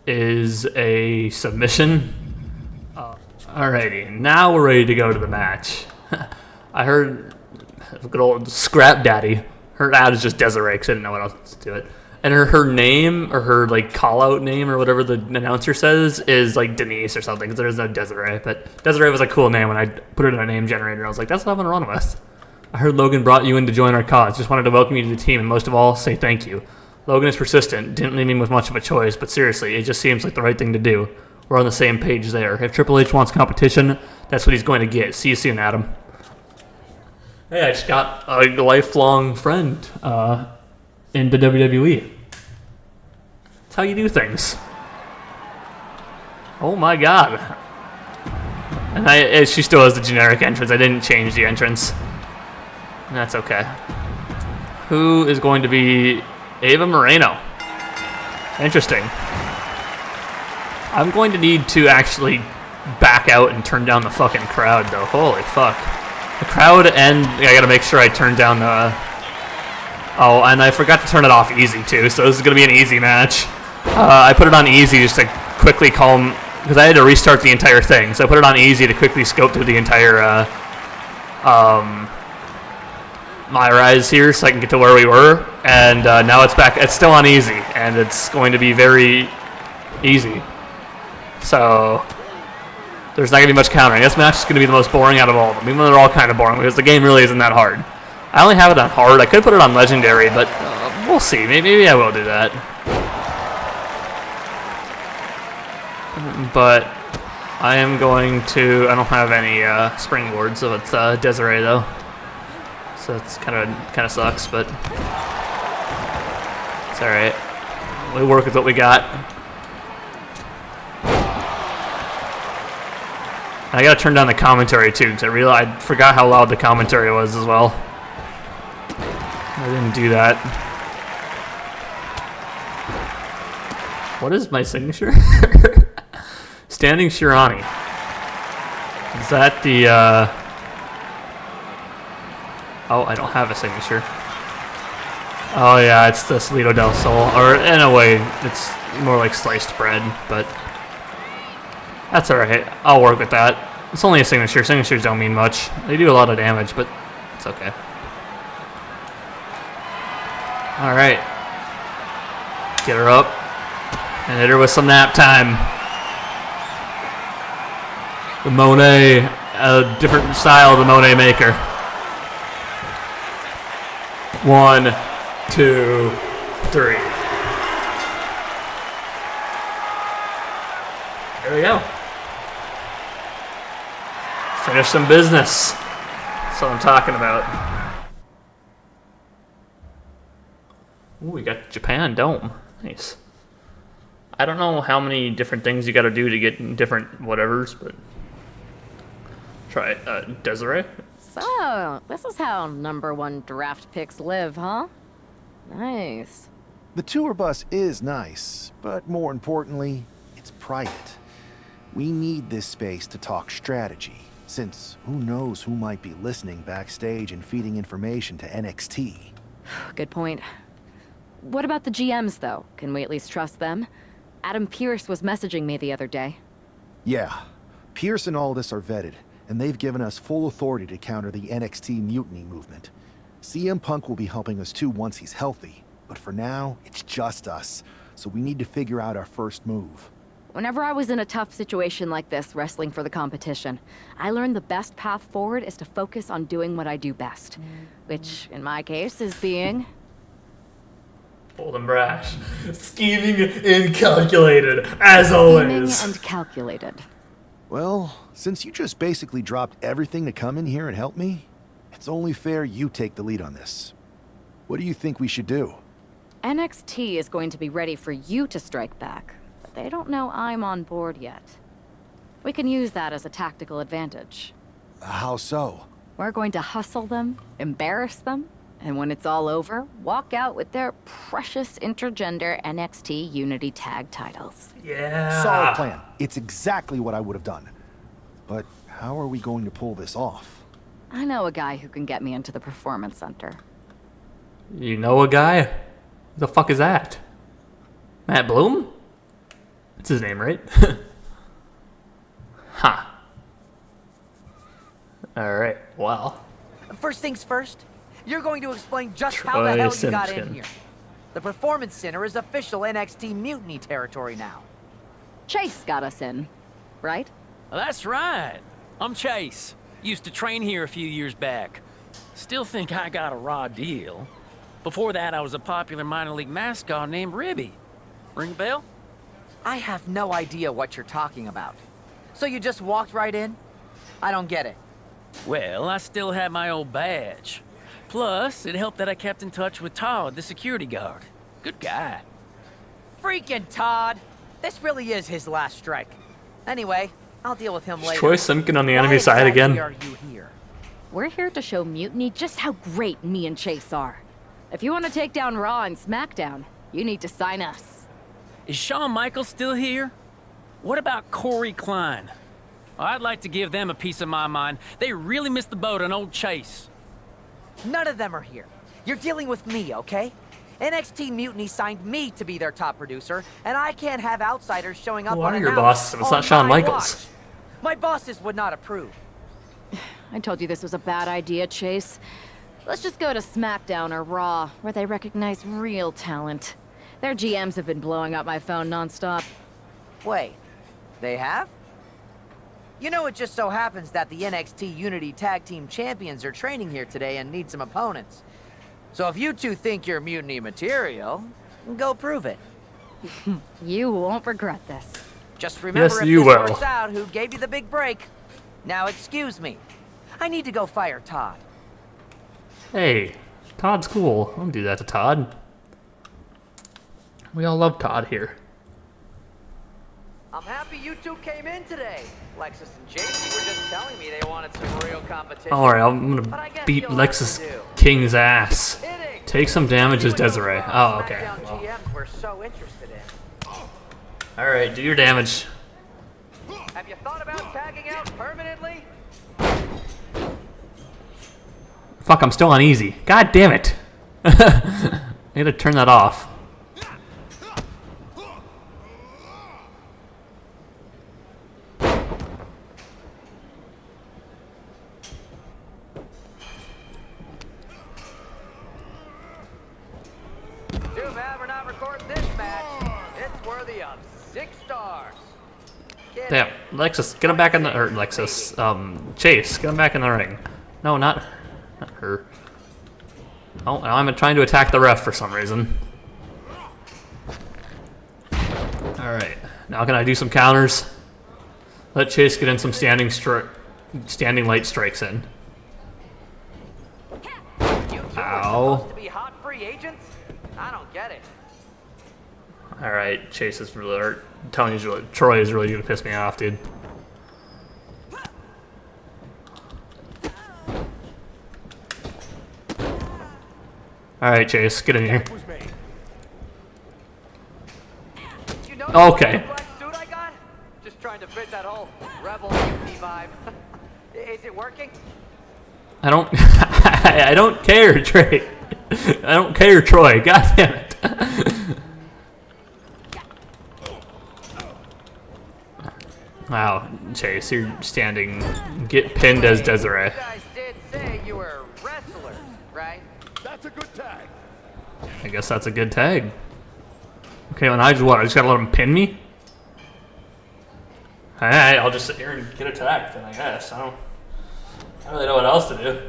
A: is a submission. Alrighty, now we're ready to go to the match. I heard good old Scrap Daddy. Her ad is just Desiree because I didn't know what else to do it. And her name, or her like call-out name, or whatever the announcer says, is like Denise or something, because there's no Desiree. But Desiree was a cool name when I put it in a name generator. I was like, that's what I'm going to run with. I heard Logan brought you in to join our cause. Just wanted to welcome you to the team, and most of all, say thank you. Logan is persistent. Didn't leave me with much of a choice, but seriously, it just seems like the right thing to do. We're on the same page there. If Triple H wants competition, that's what he's going to get. See you soon, Adam. Hey, I just got a lifelong friend in the WWE. That's how you do things. Oh my god. And she still has the generic entrance. I didn't change the entrance. That's okay. Who is going to be Ava Moreno? Interesting. I'm going to need to actually back out and turn down the fucking crowd, though. Holy fuck. The crowd, and I gotta make sure I turn down the... Oh, and I forgot to turn it off easy, too, so this is gonna be an easy match. I put it on easy just to quickly calm... Because I had to restart the entire thing, so I put it on easy to quickly scope through the entire... my rise here, so I can get to where we were. And now it's back. It's still on easy, and it's going to be very easy. So... There's not going to be much countering. This match is going to be the most boring out of all of them, even though they're all kind of boring, because the game really isn't that hard. I only have it on hard. I could put it on legendary, but we'll see. Maybe I will do that. But I am going to... I don't have any springboards, so it's Desiree, though. So it's kind of sucks, but it's all right. We work with what we got. I gotta turn down the commentary too, because I forgot how loud the commentary was as well. I didn't do that. What is my signature? Standing Shirani. Is that the, Oh, I don't have a signature. Oh yeah, it's the Solito del Sol. Or, in a way, it's more like sliced bread, but... That's alright. I'll work with that. It's only a signature. Signatures don't mean much. They do a lot of damage, but it's okay. Alright. Get her up. And hit her with some nap time. The Monet. A different style of the Monet maker. 1, 2, 3. There we go. Finish some business. That's what I'm talking about. Ooh, we got Japan Dome. Nice. I don't know how many different things you got to do to get different whatevers, but try it. Desiree?
N: So, this is how #1 draft picks live, huh? Nice.
F: The tour bus is nice, but more importantly, it's private. We need this space to talk strategy, since who knows who might be listening backstage and feeding information to NXT.
N: Good point. What about the GMs, though? Can we at least trust them? Adam Pearce was messaging me the other day.
F: Yeah, Pierce and Aldis are vetted, and they've given us full authority to counter the NXT mutiny movement. CM Punk will be helping us too once he's healthy, but for now, it's just us, so we need to figure out our first move.
N: Whenever I was in a tough situation like this, wrestling for the competition, I learned the best path forward is to focus on doing what I do best. Which, in my case, is being...
A: bold and brash. Scheming and calculated, as always.
N: Scheming and calculated.
F: Well, since you just basically dropped everything to come in here and help me, it's only fair you take the lead on this. What do you think we should do?
N: NXT is going to be ready for you to strike back, but they don't know I'm on board yet. We can use that as a tactical advantage.
F: How so?
N: We're going to hustle them, embarrass them, and when it's all over, walk out with their precious intergender NXT Unity Tag titles.
A: Yeah.
F: Solid plan. It's exactly what I would have done. But how are we going to pull this off?
N: I know a guy who can get me into the Performance Center.
A: You know a guy? Who the fuck is that? Matt Bloom? That's his name, right? Huh. Alright, well.
C: First things first, you're going to explain just how the hell you got in
A: Simpson.
C: here. The Performance Center is official NXT mutiny territory now.
N: Chase got us in, right?
O: That's right. I'm Chase. Used to train here a few years back. Still think I got a raw deal. Before that, I was a popular minor league mascot named Ribby. Ring a bell?
C: I have no idea what you're talking about. So you just walked right in? I don't get it.
O: Well, I still had my old badge. Plus, it helped that I kept in touch with Todd, the security guard. Good guy.
C: Freaking Todd! This really is his last strike. Anyway, I'll deal with him later.
A: Troy Simpkin on the
C: Why
A: enemy side
C: exactly
A: again.
C: are you here?
N: We're here to show Mutiny just how great me and Chase are. If you want to take down Raw and SmackDown, you need to sign us.
O: Is Shawn Michaels still here? What about Corey Klein? I'd like to give them a piece of my mind. They really missed the boat on old Chase.
C: None of them are here. You're dealing with me, okay? NXT Mutiny signed me to be their top producer, and I can't have outsiders showing up
A: Who are
C: unannounced
A: your bosses if it's
C: on
A: not Shawn
C: my
A: Michaels?
C: watch. My bosses would not approve.
N: I told you this was a bad idea, Chase. Let's just go to SmackDown or Raw, where they recognize real talent. Their GMs have been blowing up my phone nonstop.
C: Wait, they have? You know, it just so happens that the NXT Unity Tag Team Champions are training here today and need some opponents. So if you two think you're mutiny material, go prove it.
N: You won't regret this.
C: Just remember,
A: Yes,
C: if
A: you
C: this
A: will.
C: works out, who gave you the big break. Now excuse me. I need to go fire Todd.
A: Hey, Todd's cool. Don't do that to Todd. We all love Todd here.
C: I'm happy you two came in today. Lexus and JC were just telling me they wanted some real competition.
A: Alright, I'm
C: But I
A: gonna
C: guess
A: beat
C: you'll have
A: Lexus
C: to do.
A: King's ass. Take some damage as Desiree. Oh, okay.
C: SmackDown
A: Well.
C: GMs we're so interested in.
A: Alright, do your damage.
C: Have you thought about tagging out permanently?
A: Fuck, I'm still on easy. God damn it. I gotta turn that off.
C: Too bad we're not recording this match. It's worthy of 6 stars.
A: Damn, Lexus, get him back in the, or Lexus, Chase, get him back in the ring. No, not her. Oh, now I'm trying to attack the ref for some reason. Alright, now can I do some counters? Let Chase get in some standing light strikes in. Ow.
C: Supposed to be hot free agents? I don't get it.
A: Alright, Chase is really, or Tony's really, Troy is really gonna piss me off, dude. Alright, Chase, get in here. Okay.
C: Suit I got? Just trying to fit that whole rebel mutiny vibe. Is it working?
A: I don't I don't care, Trey. I don't care, Troy. God damn it. Wow, Chase, you're standing. Get pinned as Desiree.
C: You guys did say you were wrestlers, right?
D: That's a good tag.
A: I guess that's a good tag. Okay, well, now I just gotta let him pin me? Alright, I'll just sit here and get attacked, then I guess. I don't really know what else to do.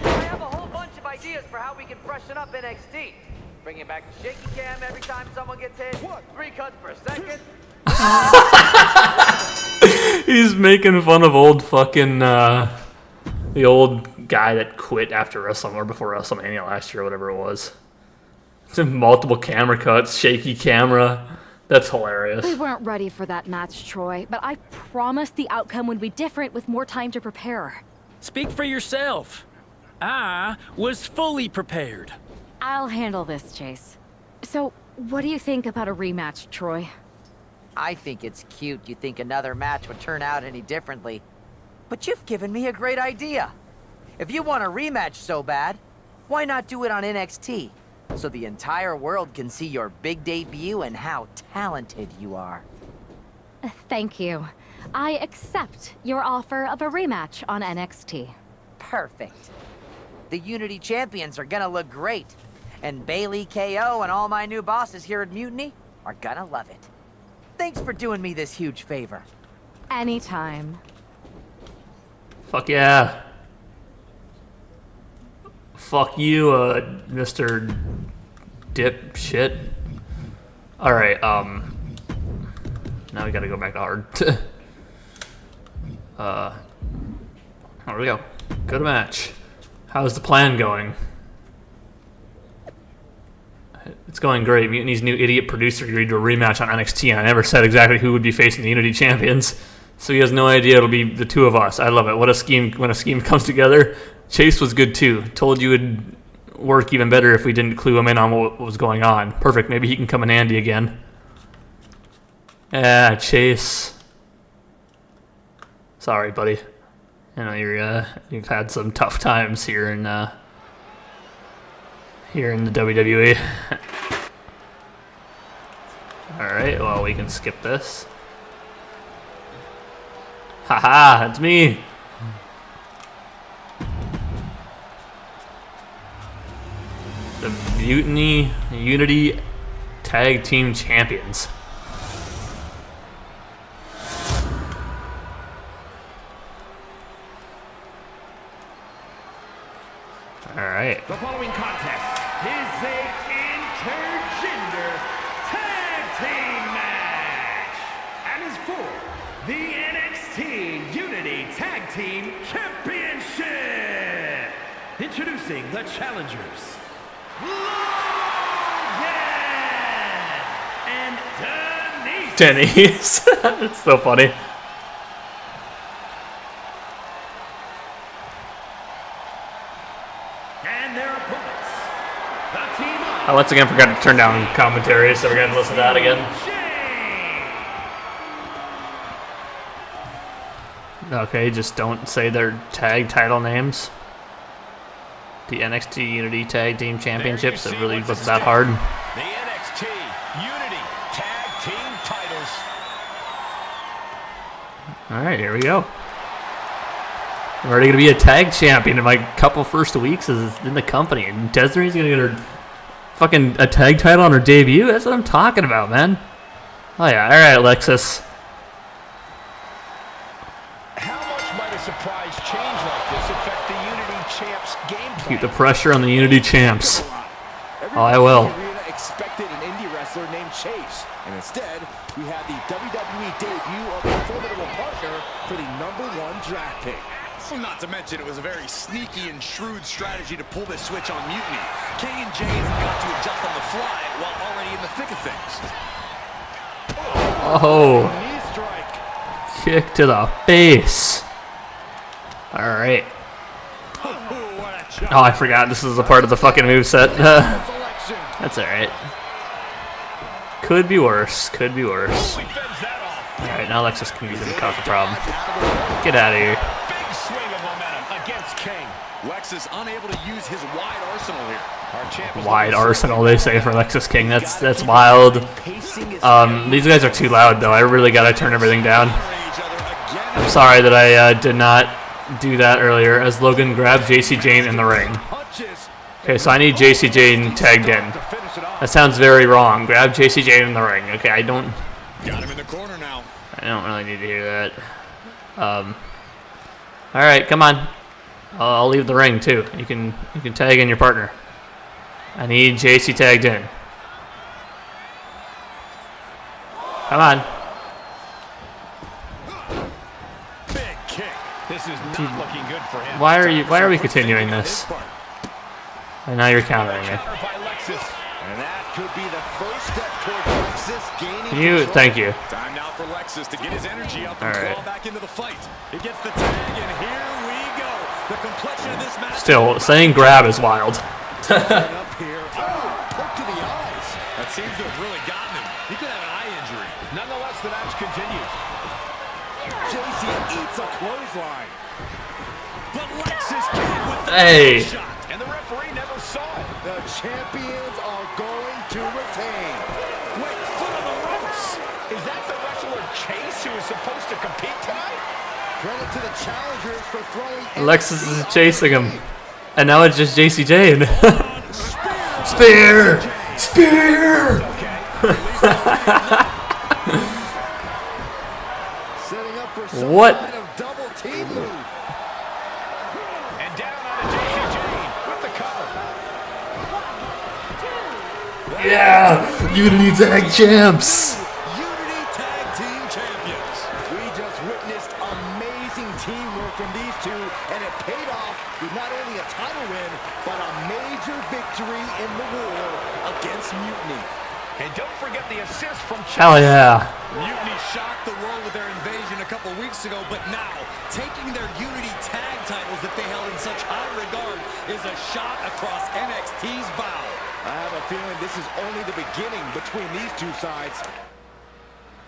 C: I have a whole bunch of ideas for how we can freshen up NXT. Bringing back the shaky cam every time someone gets hit. 3 cuts per second.
A: He's making fun of old fucking, the old guy that quit after WrestleMania, or before WrestleMania last year, or whatever it was. It's in multiple camera cuts, shaky camera. That's hilarious.
N: We weren't ready for that match, Troy, but I promised the outcome would be different with more time to prepare.
O: Speak for yourself. I was fully prepared.
N: I'll handle this, Chase. So, what do you think about a rematch, Troy?
C: I think it's cute you think another match would turn out any differently. But you've given me a great idea. If you want a rematch so bad, why not do it on NXT? So the entire world can see your big debut and how talented you are.
N: Thank you. I accept your offer of a rematch on NXT.
C: Perfect. The Unity champions are gonna look great. And Bailey, KO, and all my new bosses here at Mutiny are gonna love it. Thanks for doing me this huge favor.
N: Anytime.
A: Fuck yeah. Fuck you, Mr. Dipshit. Alright, now we gotta go back to hard. There we go. Good match. How's the plan going? It's going great. Mutiny's new idiot producer agreed to a rematch on NXT, and I never said exactly who would be facing the Unity champions, so he has no idea it'll be the two of us. I love it. What a scheme when a scheme comes together. Chase was good too. Told you it'd work even better if we didn't clue him in on what was going on. Perfect. Maybe he can come in handy again. Yeah, Chase. Sorry, buddy. I know you've had some tough times here in the WWE. Alright, well, we can skip this. Haha, it's me! The Mutiny Unity Tag Team Champions. Alright.
P: The following contest is a intergender tag team match and is for the NXT Unity Tag Team Championship. Introducing the challengers, Logan and
A: Denise. It's so funny. I once again forgot to turn down commentary, so we're going to listen to that again. Okay, just don't say their tag title names. The NXT Unity Tag Team Championships, it really wasn't that hard.
E: The NXT Unity Tag Team titles.
A: Alright, here we go. I'm already going to be a tag champion in my couple first weeks in the company, and Desiree's going to get her fucking a tag title on her debut? That's what I'm talking about, man. Oh yeah, alright, Alexis.
I: How much might a surprise change like this affect off the Unity Champs game plan.
A: Keep the pressure on the Unity Champs. Oh, I will.
I: Arena expected an indie wrestler named Chase, and instead we have the WWE debut of a formidable partner for the #1 draft pick.
E: Well, not to mention it was a very sneaky and shrewd strategy to pull this switch on Mutiny. King and James have got to adjust on the fly while already in the thick of things.
A: Oh. Kick to the face. All right. Oh, I forgot this is a part of the fucking moveset. That's all right. Could be worse. Could be worse. All right, now Alexis can use it to cause a problem. Get out of here.
E: Big swing of momentum against King. Lexus unable to use his wide arsenal here. Our champ
A: Wide arsenal, they say, for Lexus King. That's wild. These guys are too loud, though. I really gotta turn everything down. I'm sorry that I did not do that earlier, as Logan grabbed JC Jane in the ring. Okay, so I need JC Jane tagged in. That sounds very wrong. Grab JC Jane in the ring. Okay, I don't really need to hear that. All right, come on. I'll leave the ring too. You can tag in your partner. I need JC tagged in. Come on.
I: Big kick. This is not looking good for him.
A: Why are we continuing this? And now you're countering it.
I: And that could be the first step toward Lexus gaining control.
A: Thank you.
E: Time now for Lexus to get his energy up and
A: All right.
E: claw back into the fight. He gets the tag, and here we go. The complexion of this match.
A: Still, saying grab is wild.
I: Up here. Poke to the eyes.
E: That seems to have really gotten him. He could have an eye injury.
I: Nonetheless, the match continues. JC eats a clothesline.
E: But Lexus came with the
A: Hey.
E: shot, and the referee never saw it.
I: The champions are going to retain.
E: Wait, foot on the ropes. Is that the wrestler Chase who is supposed to compete tonight?
I: Credit to the challengers for throwing.
A: Alexis is chasing him. And now it's just JC Jane. Spear! Spear!
I: Setting up for some
A: What?
I: kind of double team move. And down on JC Jane with the cover.
A: Yeah! Unity Tag Champs!
I: Unity Tag Team Champions. We just witnessed amazing teamwork from these two, and it paid off with not only a title win, but a major victory in the war against Mutiny. And don't forget the assist from
A: Hell yeah.
E: Mutiny shocked the world with their invasion a couple weeks ago, but now, taking their Unity Tag titles that they held in such high regard is a shot across NXT's bow.
I: I have a feeling this is only the beginning between these two sides.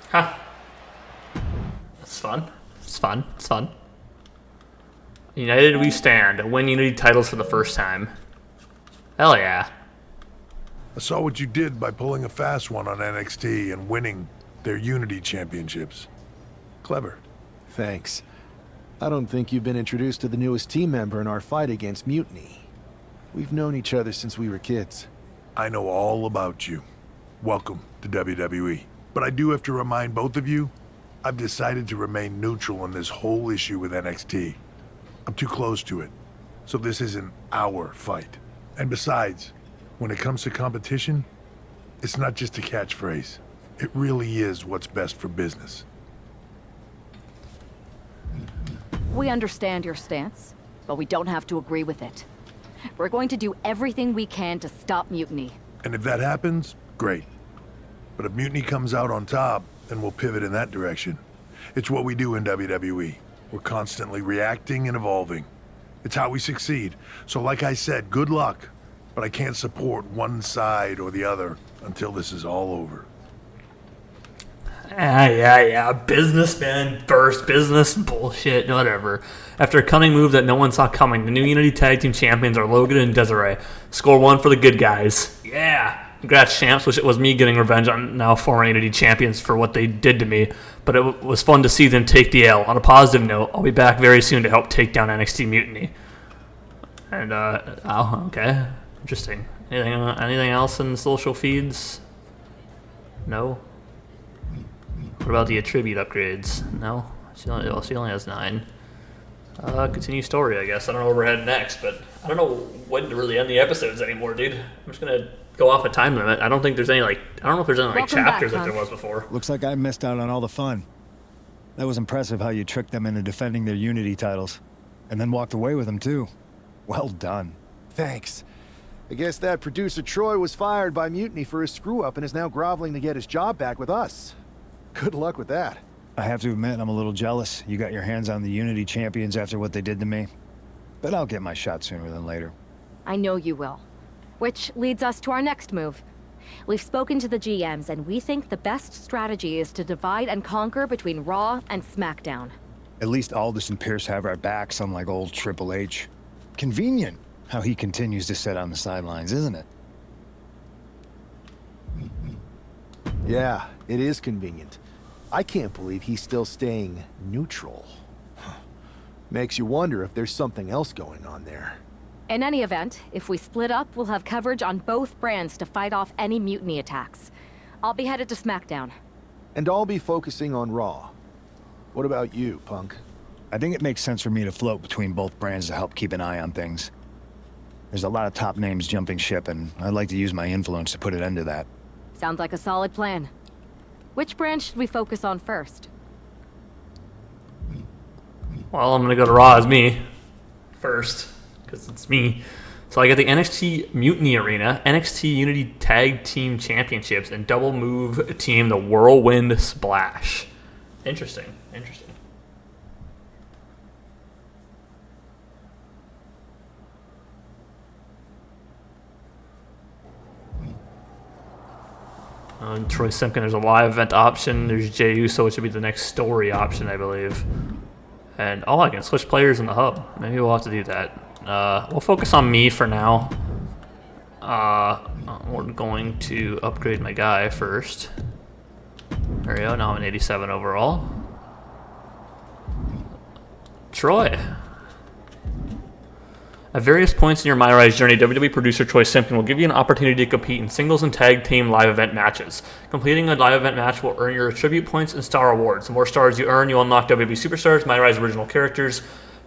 A: Huh. It's fun. It's fun. It's fun. United we stand. Win Unity titles for the first time. Hell yeah.
D: I saw what you did by pulling a fast one on NXT and winning their Unity championships. Clever.
F: Thanks. I don't think you've been introduced to the newest team member in our fight against Mutiny. We've known each other since we were kids.
D: I know all about you. Welcome to WWE. But I do have to remind both of you, I've decided to remain neutral in this whole issue with NXT. I'm too close to it, so this isn't our fight. And besides, when it comes to competition, it's not just a catchphrase. It really is what's best for business.
N: We understand your stance, but we don't have to agree with it. We're going to do everything we can to stop Mutiny.
D: And if that happens, great. But if Mutiny comes out on top, then we'll pivot in that direction. It's what we do in WWE. We're constantly reacting and evolving. It's how we succeed. So like I said, good luck. But I can't support one side or the other until this is all over.
A: Yeah. Businessman first, business bullshit, whatever. After a cunning move that no one saw coming, the new Unity Tag Team Champions are Logan and Desiree. Score 1 for the good guys. Yeah. Congrats, champs. Wish it was me getting revenge on now former Unity Champions for what they did to me. But it was fun to see them take the L. On a positive note, I'll be back very soon to help take down NXT Mutiny. And, oh, okay. Interesting. Anything else in the social feeds? No? What about the attribute upgrades? No? She only has 9. Continue story, I guess. I don't know where we're heading next, but I don't know when to really end the episodes anymore, dude. I'm just gonna go off a time limit. I don't think there's any I don't know if there's any chapters like there was before.
Q: Looks like I missed out on all the fun. That was impressive how you tricked them into defending their Unity titles. And then walked away with them too. Well done.
F: Thanks. I guess that producer Troy was fired by Mutiny for his screw-up and is now groveling to get his job back with us. Good luck with that.
Q: I have to admit, I'm a little jealous. You got your hands on the Unity champions after what they did to me. But I'll get my shot sooner than later.
N: I know you will. Which leads us to our next move. We've spoken to the GMs, and we think the best strategy is to divide and conquer between Raw and SmackDown.
Q: At least Aldous and Pierce have our backs, unlike old Triple H. Convenient how he continues to sit on the sidelines, isn't it?
F: Yeah, it is convenient. I can't believe he's still staying neutral. Makes you wonder if there's something else going on there.
N: In any event, if we split up, we'll have coverage on both brands to fight off any mutiny attacks. I'll be headed to SmackDown.
F: And I'll be focusing on Raw. What about you, Punk?
Q: I think it makes sense for me to float between both brands to help keep an eye on things. There's a lot of top names jumping ship, and I'd like to use my influence to put an end to that.
N: Sounds like a solid plan. Which brand should we focus on first?
A: Well, I'm gonna go to Raw as me first, because it's me. So I got the NXT Mutiny Arena, NXT Unity Tag Team Championships, and double move team, the Whirlwind Splash. Interesting. Troy Simpkin, there's a live event option. There's Jey Uso, which would be the next story option, I believe. And I can switch players in the hub. Maybe we'll have to do that. We'll focus on me for now. We're going to upgrade my guy first. There we go. Now I'm an 87 overall. Troy. At various points in your My Rise journey, WWE producer Troy Simpkin will give you an opportunity to compete in singles and tag team live event matches. Completing a live event match will earn your attribute points and star awards. The more stars you earn, you unlock WWE Superstars, My Rise original characters,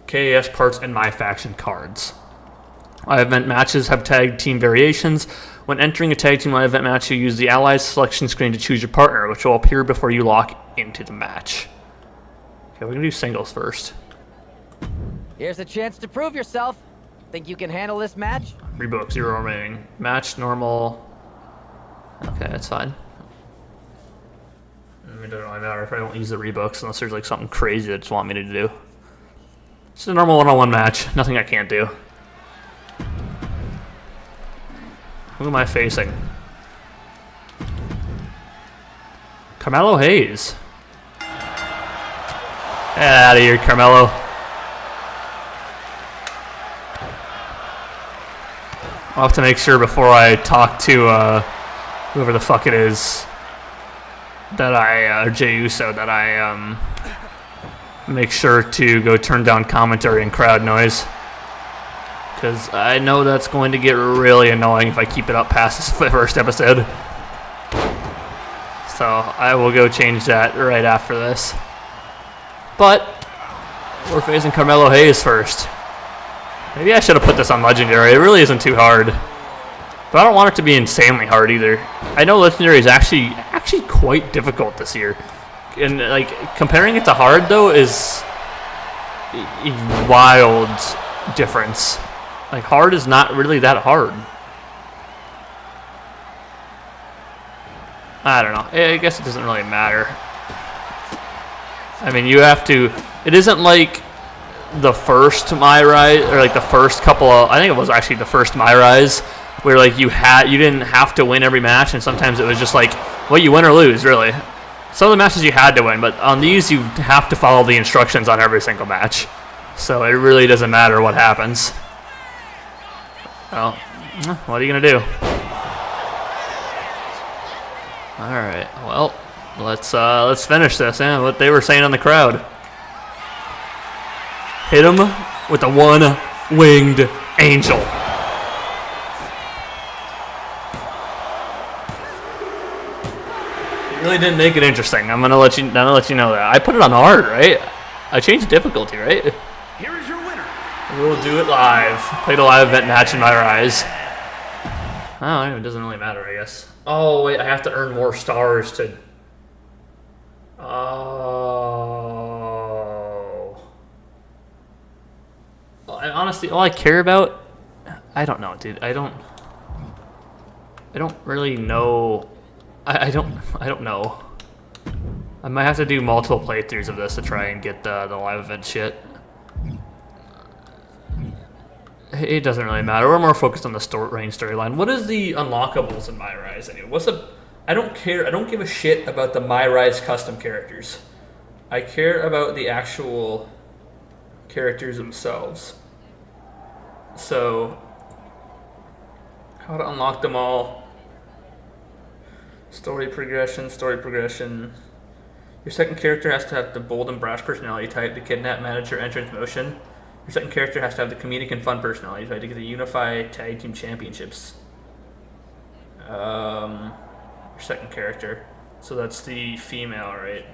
A: KAS parts, and My Faction cards. Live event matches have tag team variations. When entering a tag team live event match, you use the Allies selection screen to choose your partner, which will appear before you lock into the match. Okay, we're going to do singles first.
C: Here's a chance to prove yourself. Think you can handle this match?
A: Rebook, 0 remaining. Match, normal. Okay, that's fine. It doesn't really matter if I don't use the rebooks unless there's like something crazy that just want me to do. It's a normal one-on-one match. Nothing I can't do. Who am I facing? Carmelo Hayes. Get out of here, Carmelo. I'll have to make sure before I talk to whoever the fuck it is that or Jey Uso, that I make sure to go turn down commentary and crowd noise, because I know that's going to get really annoying if I keep it up past this first episode. So I will go change that right after this. But we're facing Carmelo Hayes first. Maybe I should have put this on Legendary. It really isn't too hard. But I don't want it to be insanely hard either. I know Legendary is actually quite difficult this year. And like comparing it to hard though is a wild difference. Like hard is not really that hard. I don't know. I guess it doesn't really matter. I mean, you have to. It isn't like the first My Rise, or like the first couple of, I think it was actually the first My Rise, where like you didn't have to win every match, and sometimes it was just like, well, you win or lose, really. Some of the matches you had to win, but on these you have to follow the instructions on every single match. So it really doesn't matter what happens. Well, what are you gonna do? Alright, well, let's finish this, what they were saying on the crowd. Hit him with the one-winged angel. It really didn't make it interesting. I'm gonna let you know that. I put it on hard, right? I changed difficulty, right?
P: Here is
A: We'll do it live. Played a live event match in my Rise. Oh, it doesn't really matter, I guess. Oh, wait, I have to earn more stars to... Oh... Honestly, all I care about... I don't know, dude. I don't really know... I don't know. I might have to do multiple playthroughs of this to try and get the live event shit. It doesn't really matter. We're more focused on the storyline. What is the unlockables in My Rise anyway? I don't care. I don't give a shit about the My Rise custom characters. I care about the actual characters themselves. So, how to unlock them all. Story progression. Your second character has to have the bold and brash personality type, the kidnap, manager, entrance, motion. Your second character has to have the comedic and fun personality type to get the Unify Tag Team Championships. Your second character. So that's the female, right?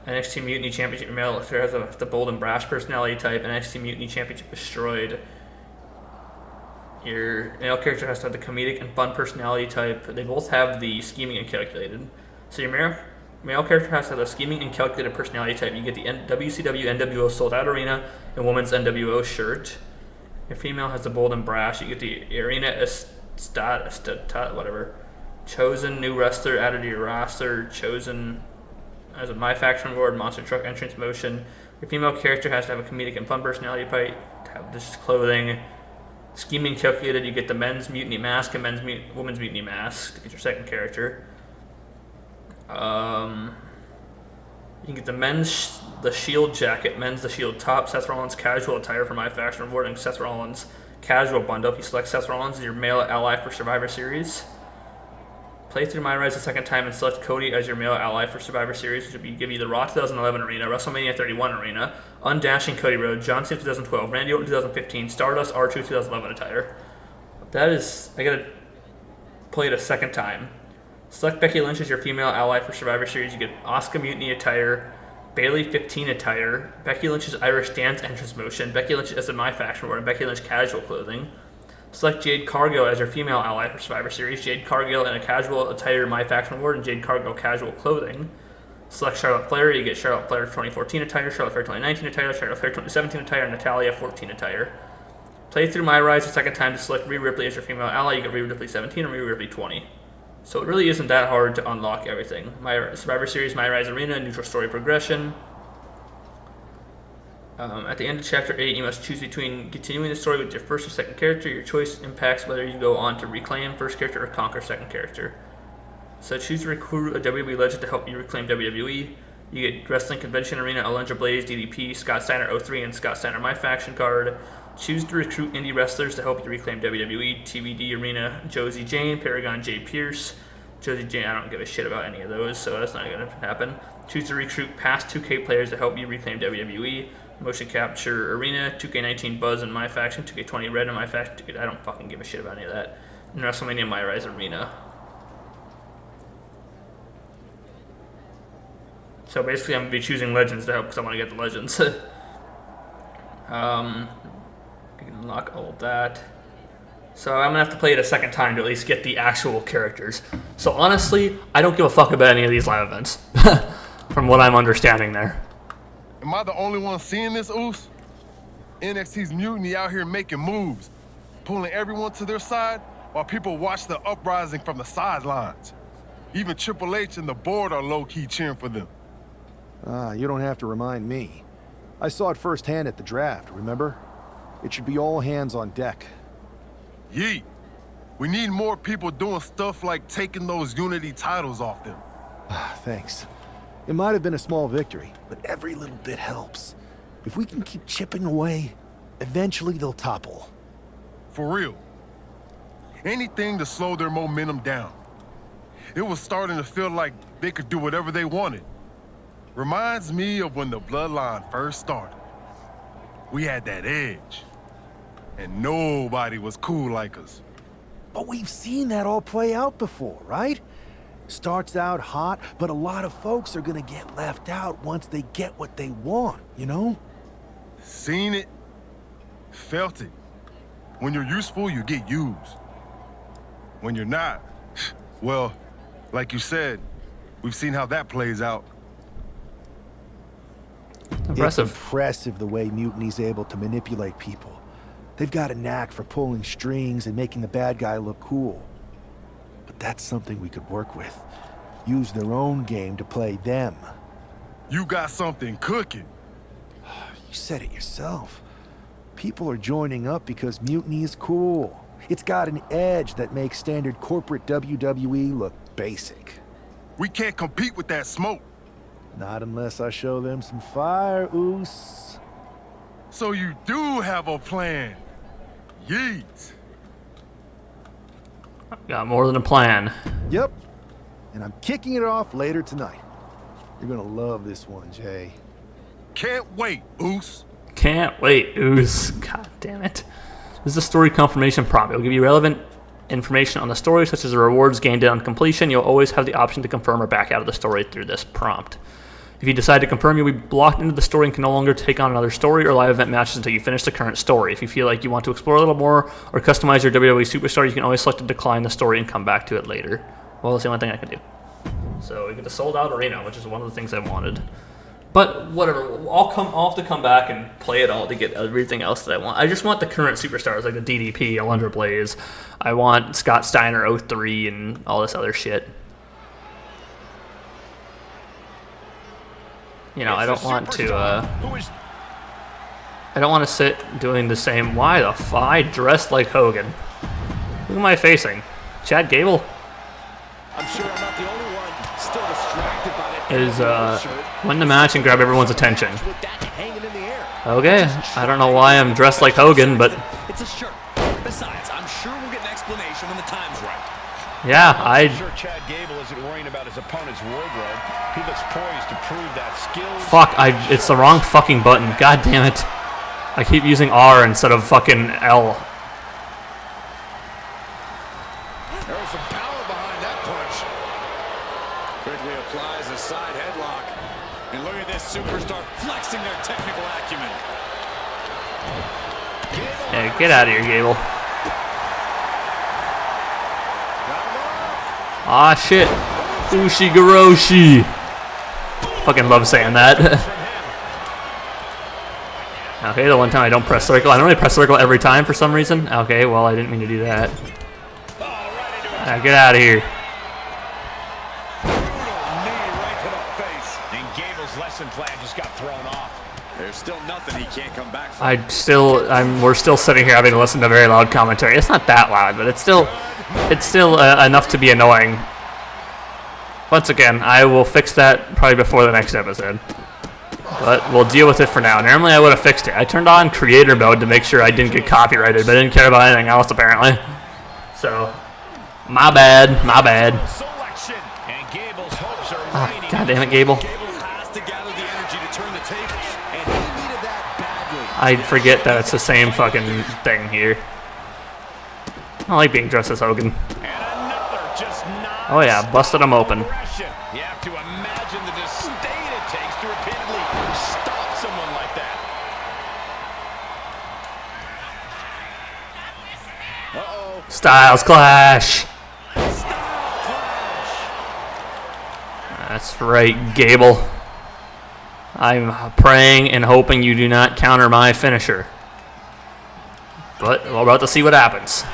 A: NXT Mutiny Championship male has the bold and brash personality type. NXT Mutiny Championship destroyed. Your male character has to have the comedic and fun personality type. They both have the scheming and calculated. So your male character has to have the scheming and calculated personality type. You get the WCW NWO Sold Out Arena and Women's NWO shirt. Your female has the bold and brash. You get the Arena whatever. Chosen new wrestler added to your roster. Chosen as a My Faction Award, Monster Truck entrance motion. Your female character has to have a comedic and fun personality type. Have this clothing. Scheming calculated. You get the men's mutiny mask and women's mutiny mask to get your second character. You can get the Shield jacket, men's the Shield top, Seth Rollins casual attire for My Faction Award, and Seth Rollins casual bundle. If you select Seth Rollins as your male ally for Survivor Series. Play through My Rise a second time and select Cody as your male ally for Survivor Series, which will give you the Raw 2011 Arena, WrestleMania 31 Arena, Undashing Cody Rhodes, John Cena 2012, Randy Orton 2015, Stardust R2 2011 attire. I gotta play it a second time. Select Becky Lynch as your female ally for Survivor Series. You get Asuka Mutiny attire, Bayley 15 attire, Becky Lynch's Irish dance entrance motion, Becky Lynch as a My Faction Award, and Becky Lynch casual clothing. Select Jade Cargill as your female ally for Survivor Series. Jade Cargill in a casual attire My Faction Award and Jade Cargill casual clothing. Select Charlotte Flair. You get Charlotte Flair 2014 attire, Charlotte Flair 2019 attire, Charlotte Flair 2017 attire, and Natalia 14 attire. Play through My Rise a second time to select Rhea Ripley as your female ally. You get Rhea Ripley 17 and Rhea Ripley 20. So it really isn't that hard to unlock everything. My Survivor Series, My Rise Arena, neutral story progression. At the end of Chapter 8, you must choose between continuing the story with your first or second character. Your choice impacts whether you go on to reclaim first character or conquer second character. So choose to recruit a WWE legend to help you reclaim WWE. You get Wrestling Convention Arena, Alundra Blaze, DDP, Scott Steiner 03, and Scott Steiner My Faction card. Choose to recruit indie wrestlers to help you reclaim WWE. TVD Arena, Josie Jane, Paragon J. Pierce. Josie Jane, I don't give a shit about any of those, so that's not going to happen. Choose to recruit past 2K players to help you reclaim WWE. Motion Capture Arena, 2K19 Buzz in My Faction, 2K20 Red in My Faction. I don't fucking give a shit about any of that. And WrestleMania My Rise Arena. So basically, I'm going to be choosing Legends to help because I want to get the Legends. I can unlock all of that. So I'm going to have to play it a second time to at least get the actual characters. So honestly, I don't give a fuck about any of these live events. From what I'm understanding there.
R: Am I the only one seeing this, Oos? NXT's Mutiny out here making moves, pulling everyone to their side while people watch the uprising from the sidelines. Even Triple H and the board are low-key cheering for them.
F: You don't have to remind me. I saw it firsthand at the draft, remember? It should be all hands on deck.
R: Yeet. We need more people doing stuff like taking those Unity titles off them.
F: Thanks. It might have been a small victory, but every little bit helps. If we can keep chipping away, eventually they'll topple.
R: For real. Anything to slow their momentum down. It was starting to feel like they could do whatever they wanted. Reminds me of when the Bloodline first started. We had that edge. And nobody was cool like us.
F: But we've seen that all play out before, right? Starts out hot, but a lot of folks are gonna get left out once they get what they want, you know?
R: Seen it, Felt it. When you're useful, you get used. When you're not, well, like you said, we've seen how that plays out.
A: Impressive.
F: It's impressive the way Mutiny's able to manipulate people. They've got a knack for pulling strings and making the bad guy look cool. But that's something we could work with. Use their own game to play them.
R: You got something cooking.
F: You said it yourself. People are joining up because Mutiny is cool. It's got an edge that makes standard corporate WWE look basic.
R: We can't compete with that smoke.
F: Not unless I show them some fire, Oos.
R: So you do have a plan. Yeet.
A: Got more than a plan.
F: Yep. And I'm kicking it off later tonight. You're gonna love this one, Jay.
R: Can't wait, Oos.
A: Can't wait, Oos. God damn it. This is a story confirmation prompt. It will give you relevant information on the story, such as the rewards gained on completion. You'll always have the option to confirm or back out of the story through this prompt. If you decide to confirm, you'll be blocked into the story and can no longer take on another story or live event matches until you finish the current story. If you feel like you want to explore a little more or customize your WWE Superstar, you can always select to decline the story and come back to it later. Well, that's the only thing I can do. So we get the sold out arena, which is one of the things I wanted. But whatever, I'll have to come back and play it all to get everything else that I want. I just want the current superstars like the DDP, Alundra Blaze. I want Scott Steiner 03 and all this other shit. You know, I don't want to, I don't want to sit doing the same. Why the f*** I dressed like Hogan? Who am I facing? Chad Gable?
I: I'm sure I'm not the only one still distracted by that.
A: Is, win the match and grab everyone's attention. Okay, I don't know why I'm dressed like Hogan, but...
E: It's a shirt. Besides, I'm sure we'll get an explanation when the time's right.
A: Yeah,
I: I'm sure Chad Gable isn't worrying about his opponent's wardrobe. He looks poised to prove that skill.
A: Fuck, it's the wrong fucking button. God damn it. I keep using R instead of fucking L.
I: There was some power behind that punch. Quickly applies a side headlock. And look at this superstar flexing their technical acumen.
A: Hey, get out of here, Gable. Ah, shit. Ushigoroshi. Fucking love saying that. Okay, the one time I don't press circle. I normally press circle every time for some reason. Okay, well, I didn't mean to do that. Get out of here.
I: And Gable's lesson plan just got thrown off. There's still nothing he can't come back from.
A: We're still sitting here having to listen to very loud commentary. It's not that loud, but it's still enough to be annoying. Once again, I will fix that probably before the next episode. But we'll deal with it for now. Normally I would have fixed it. I turned on creator mode to make sure I didn't get copyrighted, but I didn't care about anything else apparently. So, my bad. Oh, God damn it, Gable. I forget that it's the same fucking thing here. I like being dressed as Hogan. Oh yeah, busted him open.
I: You have to imagine the disdain it takes to repeatedly stop someone like that. Uh-oh.
A: Styles Clash. That's right, Gable. I'm praying and hoping you do not counter my finisher. But we're about to see what happens.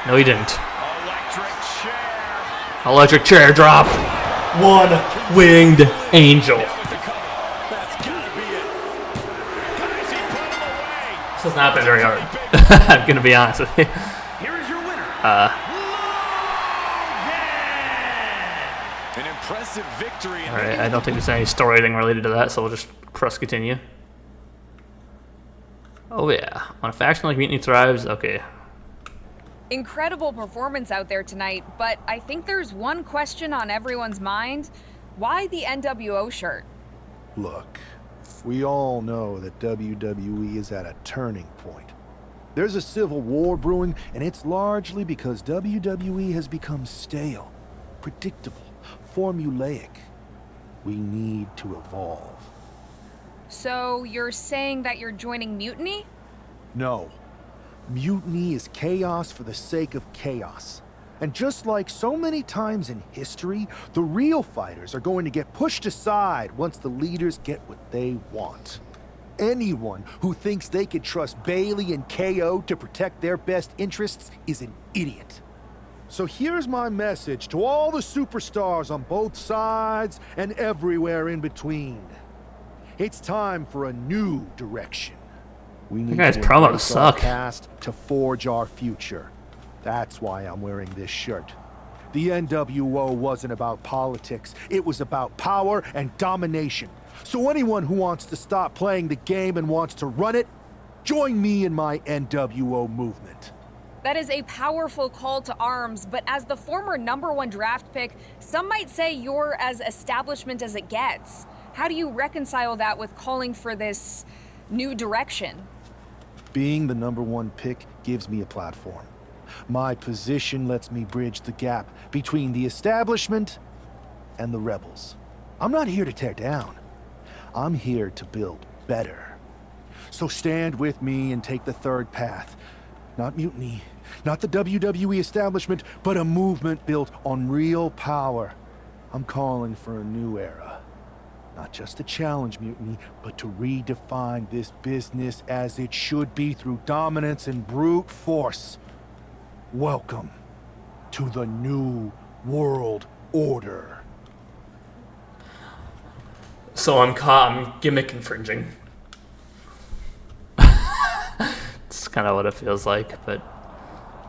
A: No, he didn't. Electric chair drop. One-winged angel. This has not been very hard. I'm going to be honest with you.
P: Here is your winner.
I: An impressive victory.
A: Alright, I don't think there's any story thing related to that, so we'll just press continue. Oh yeah. On a faction like Mutiny thrives, okay.
H: Incredible performance out there tonight, but I think there's one question on everyone's mind. Why the NWO shirt?
F: Look, we all know that WWE is at a turning point. There's a civil war brewing, and it's largely because WWE has become stale, predictable, formulaic. We need to evolve.
H: So you're saying that you're joining Mutiny?
F: No. Mutiny is chaos for the sake of chaos. And just like so many times in history, the real fighters are going to get pushed aside once the leaders get what they want. Anyone who thinks they could trust Bailey and KO to protect their best interests is an idiot. So here's my message to all the superstars on both sides and everywhere in between. It's time for a new direction. We need
A: guy's
F: to
A: promos
F: embrace our
A: suck.
F: past to forge our future. That's why I'm wearing this shirt. The NWO wasn't about politics. It was about power and domination. So anyone who wants to stop playing the game and wants to run it, join me in my NWO movement.
H: That is a powerful call to arms, but as the former #1 draft pick, some might say you're as establishment as it gets. How do you reconcile that with calling for this new direction?
F: Being the #1 pick gives me a platform. My position lets me bridge the gap between the establishment and the rebels. I'm not here to tear down. I'm here to build better. So stand with me and take the third path. Not mutiny, not the WWE establishment, but a movement built on real power. I'm calling for a new era. Not just to challenge mutiny, but to redefine this business as it should be through dominance and brute force. Welcome to the New World Order.
A: So I'm gimmick infringing. It's kind of what it feels like, but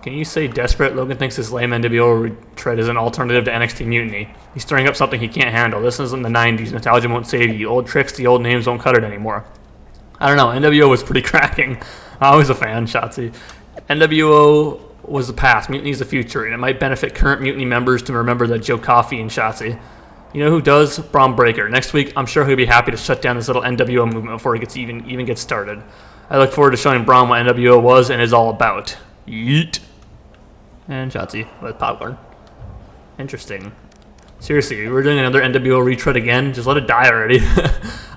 A: can you say desperate? Logan thinks his lame NWO retread is an alternative to NXT Mutiny. He's stirring up something he can't handle. This isn't the 90s. Nostalgia won't save you. Old tricks, the old names won't cut it anymore. I don't know. NWO was pretty cracking. I was a fan, Shotzi. NWO was the past. Mutiny is the future, and it might benefit current Mutiny members to remember that Joe Coffey and Shotzi. You know who does? Braun Breaker. Next week, I'm sure he'll be happy to shut down this little NWO movement before it gets even gets started. I look forward to showing Braun what NWO was and is all about. Yeet. And Shotzi with popcorn. Interesting. Seriously, we're doing another NWO retread again? Just let it die already.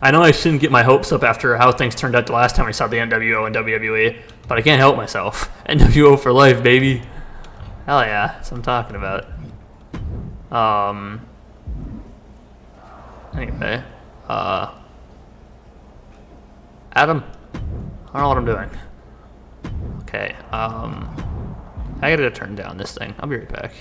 A: I know I shouldn't get my hopes up after how things turned out the last time I saw the NWO and WWE, but I can't help myself. NWO for life, baby. Hell yeah, that's what I'm talking about. Anyway, Adam, I don't know what I'm doing. Okay, I gotta turn down this thing. I'll be right back.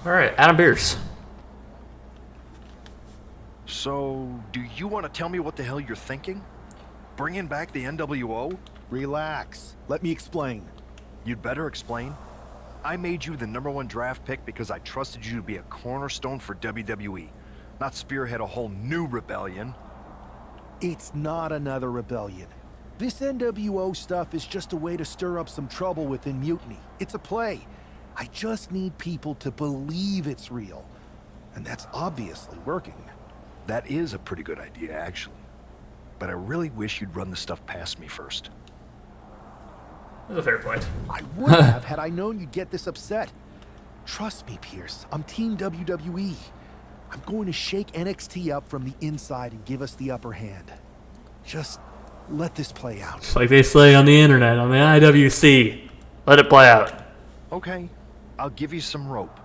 A: All right, Adam Beers.
J: So, do you want to tell me what the hell you're thinking? Bringing back the NWO?
F: Relax. Let me explain.
J: You'd better explain. I made you the #1 draft pick because I trusted you to be a cornerstone for WWE, not spearhead a whole new rebellion.
F: It's not another rebellion. This NWO stuff is just a way to stir up some trouble within Mutiny. It's a play. I just need people to believe it's real. And that's obviously working.
J: That is a pretty good idea, actually. But I really wish you'd run the stuff past me first.
A: That's a fair point.
F: I would have had I known you'd get this upset. Trust me, Pierce. I'm Team WWE. I'm going to shake NXT up from the inside and give us the upper hand. Just let this play out.
A: Just like they say on the internet, on the IWC. Let it play out.
J: Okay, I'll give you some rope.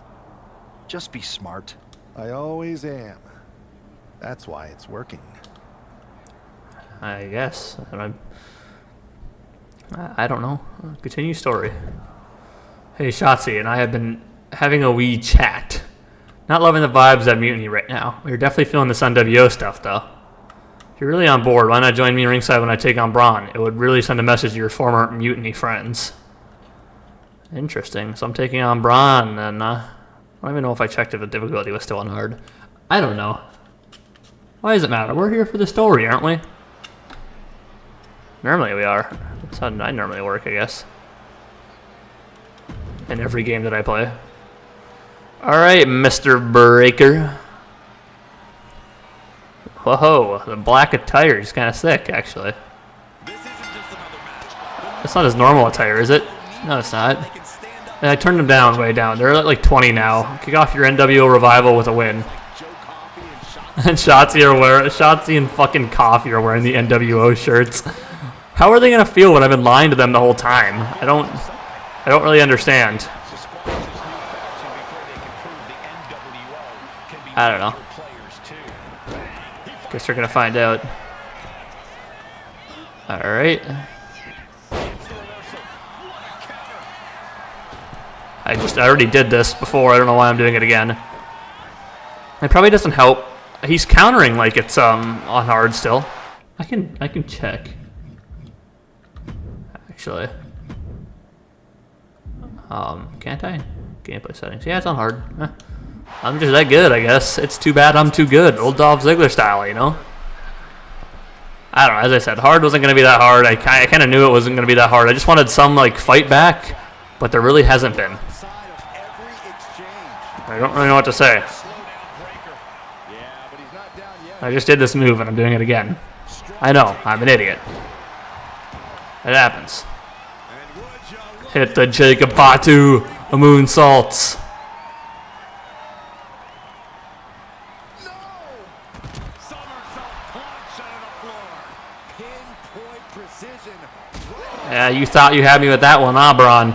J: Just be smart.
F: I always am. That's why it's working.
A: I guess. I don't know. Continue story. Hey, Shotzi and I have been having a wee chat. Not loving the vibes at Mutiny right now. We're definitely feeling this NWO stuff, though. If you're really on board, why not join me ringside when I take on Braun? It would really send a message to your former Mutiny friends. Interesting. So I'm taking on Braun, and don't even know if I checked if the difficulty was still on hard. I don't know. Why does it matter? We're here for the story, aren't we? Normally we are. That's how I normally work, I guess. In every game that I play. Alright, Mr. Breaker. Whoa, the black attire is kind of sick, actually. That's not his normal attire, is it? No, it's not. And I turned them down, way down. They're at like 20 now. Kick off your NWO Revival with a win. And Shotzi and fucking Coffee are wearing the NWO shirts. How are they gonna feel when I've been lying to them the whole time? I don't really understand. I don't know. Guess we're gonna find out. Alright. I already did this before, I don't know why I'm doing it again. It probably doesn't help. He's countering like it's on hard still. I can check. Actually. Can't I? Gameplay settings. Yeah, it's on hard. I'm just that good, I guess. It's too bad I'm too good. Old Dolph Ziggler style, you know? I don't know, as I said, hard wasn't going to be that hard. I kind of knew it wasn't going to be that hard. I just wanted some, like, fight back, but there really hasn't been. I don't really know what to say. I just did this move and I'm doing it again. I know, I'm an idiot. It happens. Hit the Jacob Batu, a moonsault. Yeah, you thought you had me with that one, Braun?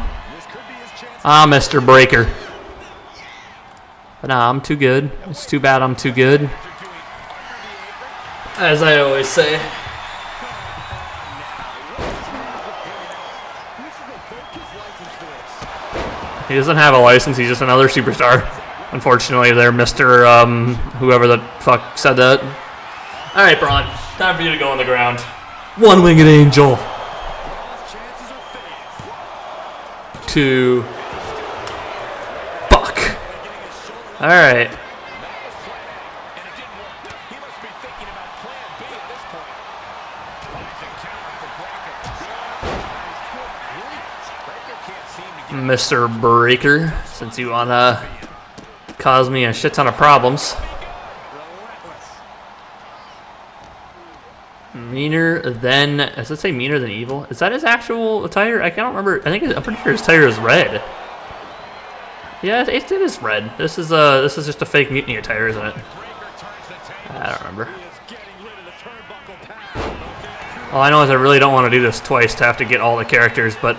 A: Mr. Breaker. But nah, I'm too good. It's too bad I'm too good. As I always say. He doesn't have a license, he's just another superstar. Unfortunately, there, Mr. Whoever the fuck said that. Alright, Braun. Time for you to go on the ground. One-winged angel. 2. Fuck. Alright. Mr. Breaker, since you wanna cause me a shit ton of problems. Meaner than, does it say meaner than evil? Is that his actual attire? I can't remember. I'm pretty sure his attire is red. Yeah, it is red. This is just a fake mutiny attire, isn't it? I don't remember. All I know is I really don't want to do this twice to have to get all the characters, but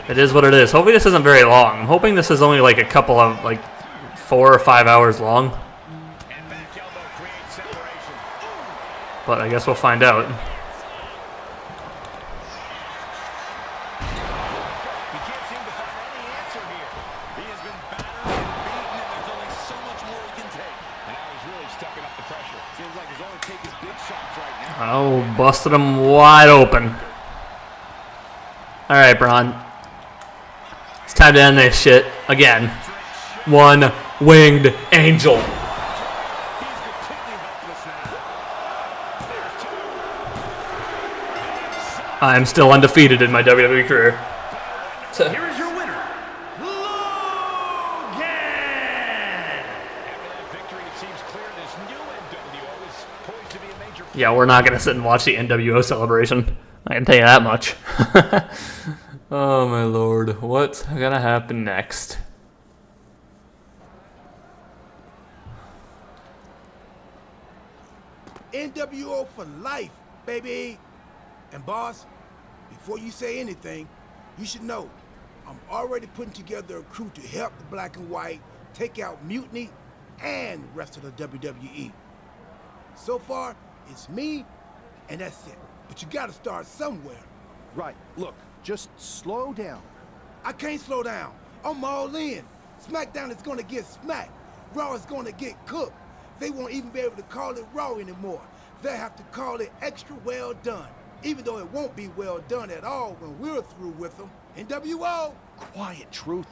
A: it is what it is. Hopefully this isn't very long. I'm hoping this is only like a couple of, like, 4 or 5 hours long. But I guess we'll find out. Oh, busted him wide open. Alright, Braun. It's time to end this shit again. One-winged angel. I'm still undefeated in my WWE career.
P: Here is your winner, Logan!
A: Yeah, we're not going to sit and watch the NWO celebration. I can tell you that much. Oh my lord. What's going to happen next?
S: NWO for life, baby! And boss, before you say anything, you should know I'm already putting together a crew to help the Black and White take out Mutiny and the rest of the WWE. So far, it's me, and that's it. But you gotta start somewhere.
F: Right, look, just slow down.
S: I can't slow down. I'm all in. SmackDown is gonna get smacked. Raw is gonna get cooked. They won't even be able to call it Raw anymore. They'll have to call it Extra Well Done. Even though it won't be well done at all when we're through with them. NWO!
F: Quiet, Truth.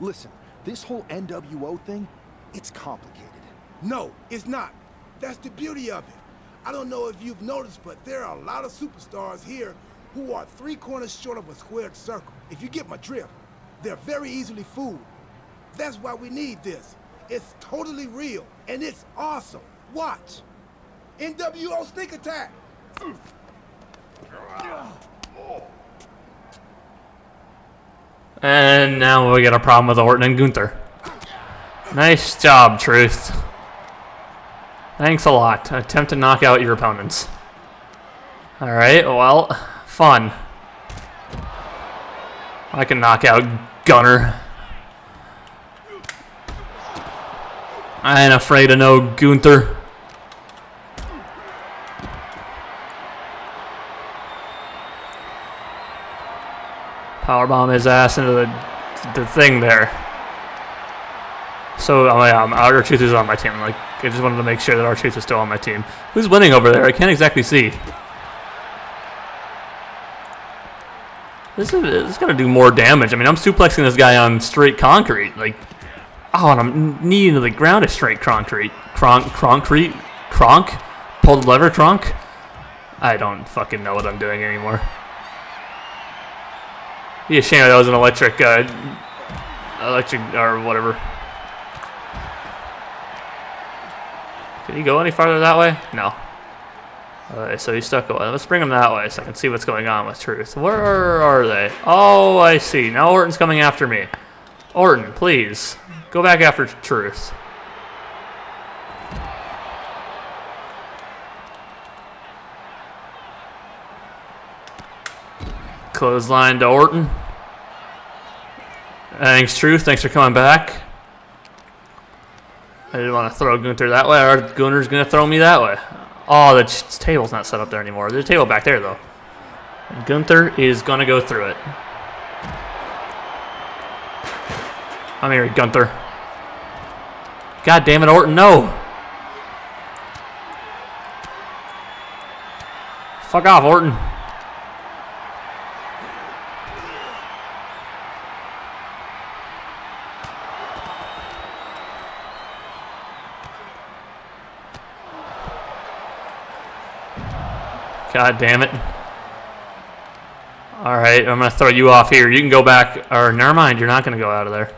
F: Listen, this whole NWO thing,
S: It's complicated. No, it's not. That's the beauty of it. I don't know if you've noticed, but there are a lot of superstars here who are 3 corners short of a squared circle. If you get my drift, they're very easily fooled. That's why we need this. It's totally real, and it's awesome. Watch. NWO Sneak Attack.
A: And now we got a problem with Orton and Gunther. Nice job, Truth. Thanks a lot. Attempt to knock out your opponents. Alright, well, fun. I can knock out Gunner. I ain't afraid of no Gunther. Powerbomb his ass into the thing there. So R-Truth is on my team. Like, I just wanted to make sure that R-Truth is still on my team. Who's winning over there? I can't exactly see. This is gonna do more damage. I mean, I'm suplexing this guy on straight concrete. Like, oh, and I'm knee into the ground is straight concrete. Concrete? Kronk? Pull the lever, Kronk? I don't fucking know what I'm doing anymore. Be a shame that was an electric or whatever. Can he go any farther that way? No. So he's stuck away. Let's bring him that way so I can see what's going on with Truth. Where are they? Oh, I see. Now Orton's coming after me. Orton, please. Go back after Truth. Clothesline to Orton. Thanks, Truth. Thanks for coming back. I didn't want to throw Gunther that way, or Gunter's going to throw me that way. Oh, the table's not set up there anymore. There's a table back there, though. And Gunther is going to go through it. I'm here, Gunther. God damn it, Orton, no! Fuck off, Orton. God damn it. Alright, I'm going to throw you off here. You can go back. Or, never mind. You're not going to go out of there.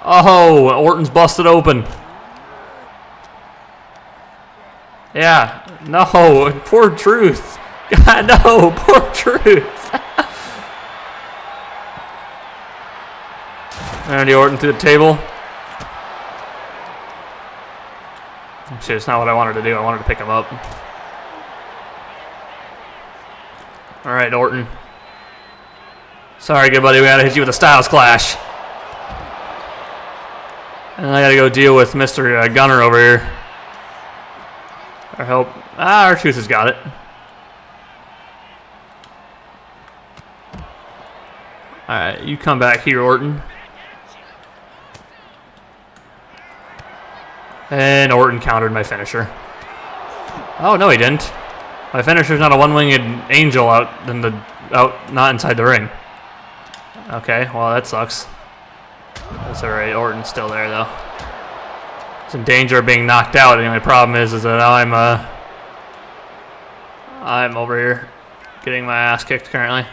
A: Oh, Orton's busted open. Yeah. No. Poor Truth. God, no. Poor Truth. Randy Orton to the table. Actually, it's not what I wanted to do. I wanted to pick him up. All right, Orton. Sorry, good buddy. We gotta hit you with a Styles Clash. And I gotta go deal with Mr. Gunner over here. Or help. R-Truth has got it. All right, you come back here, Orton. And Orton countered my finisher. Oh no, he didn't. My finisher's not a one-winged angel out not inside the ring. Okay, well that sucks. That's alright. Orton's still there though. He's in danger of being knocked out. The only problem is that now I'm over here getting my ass kicked currently.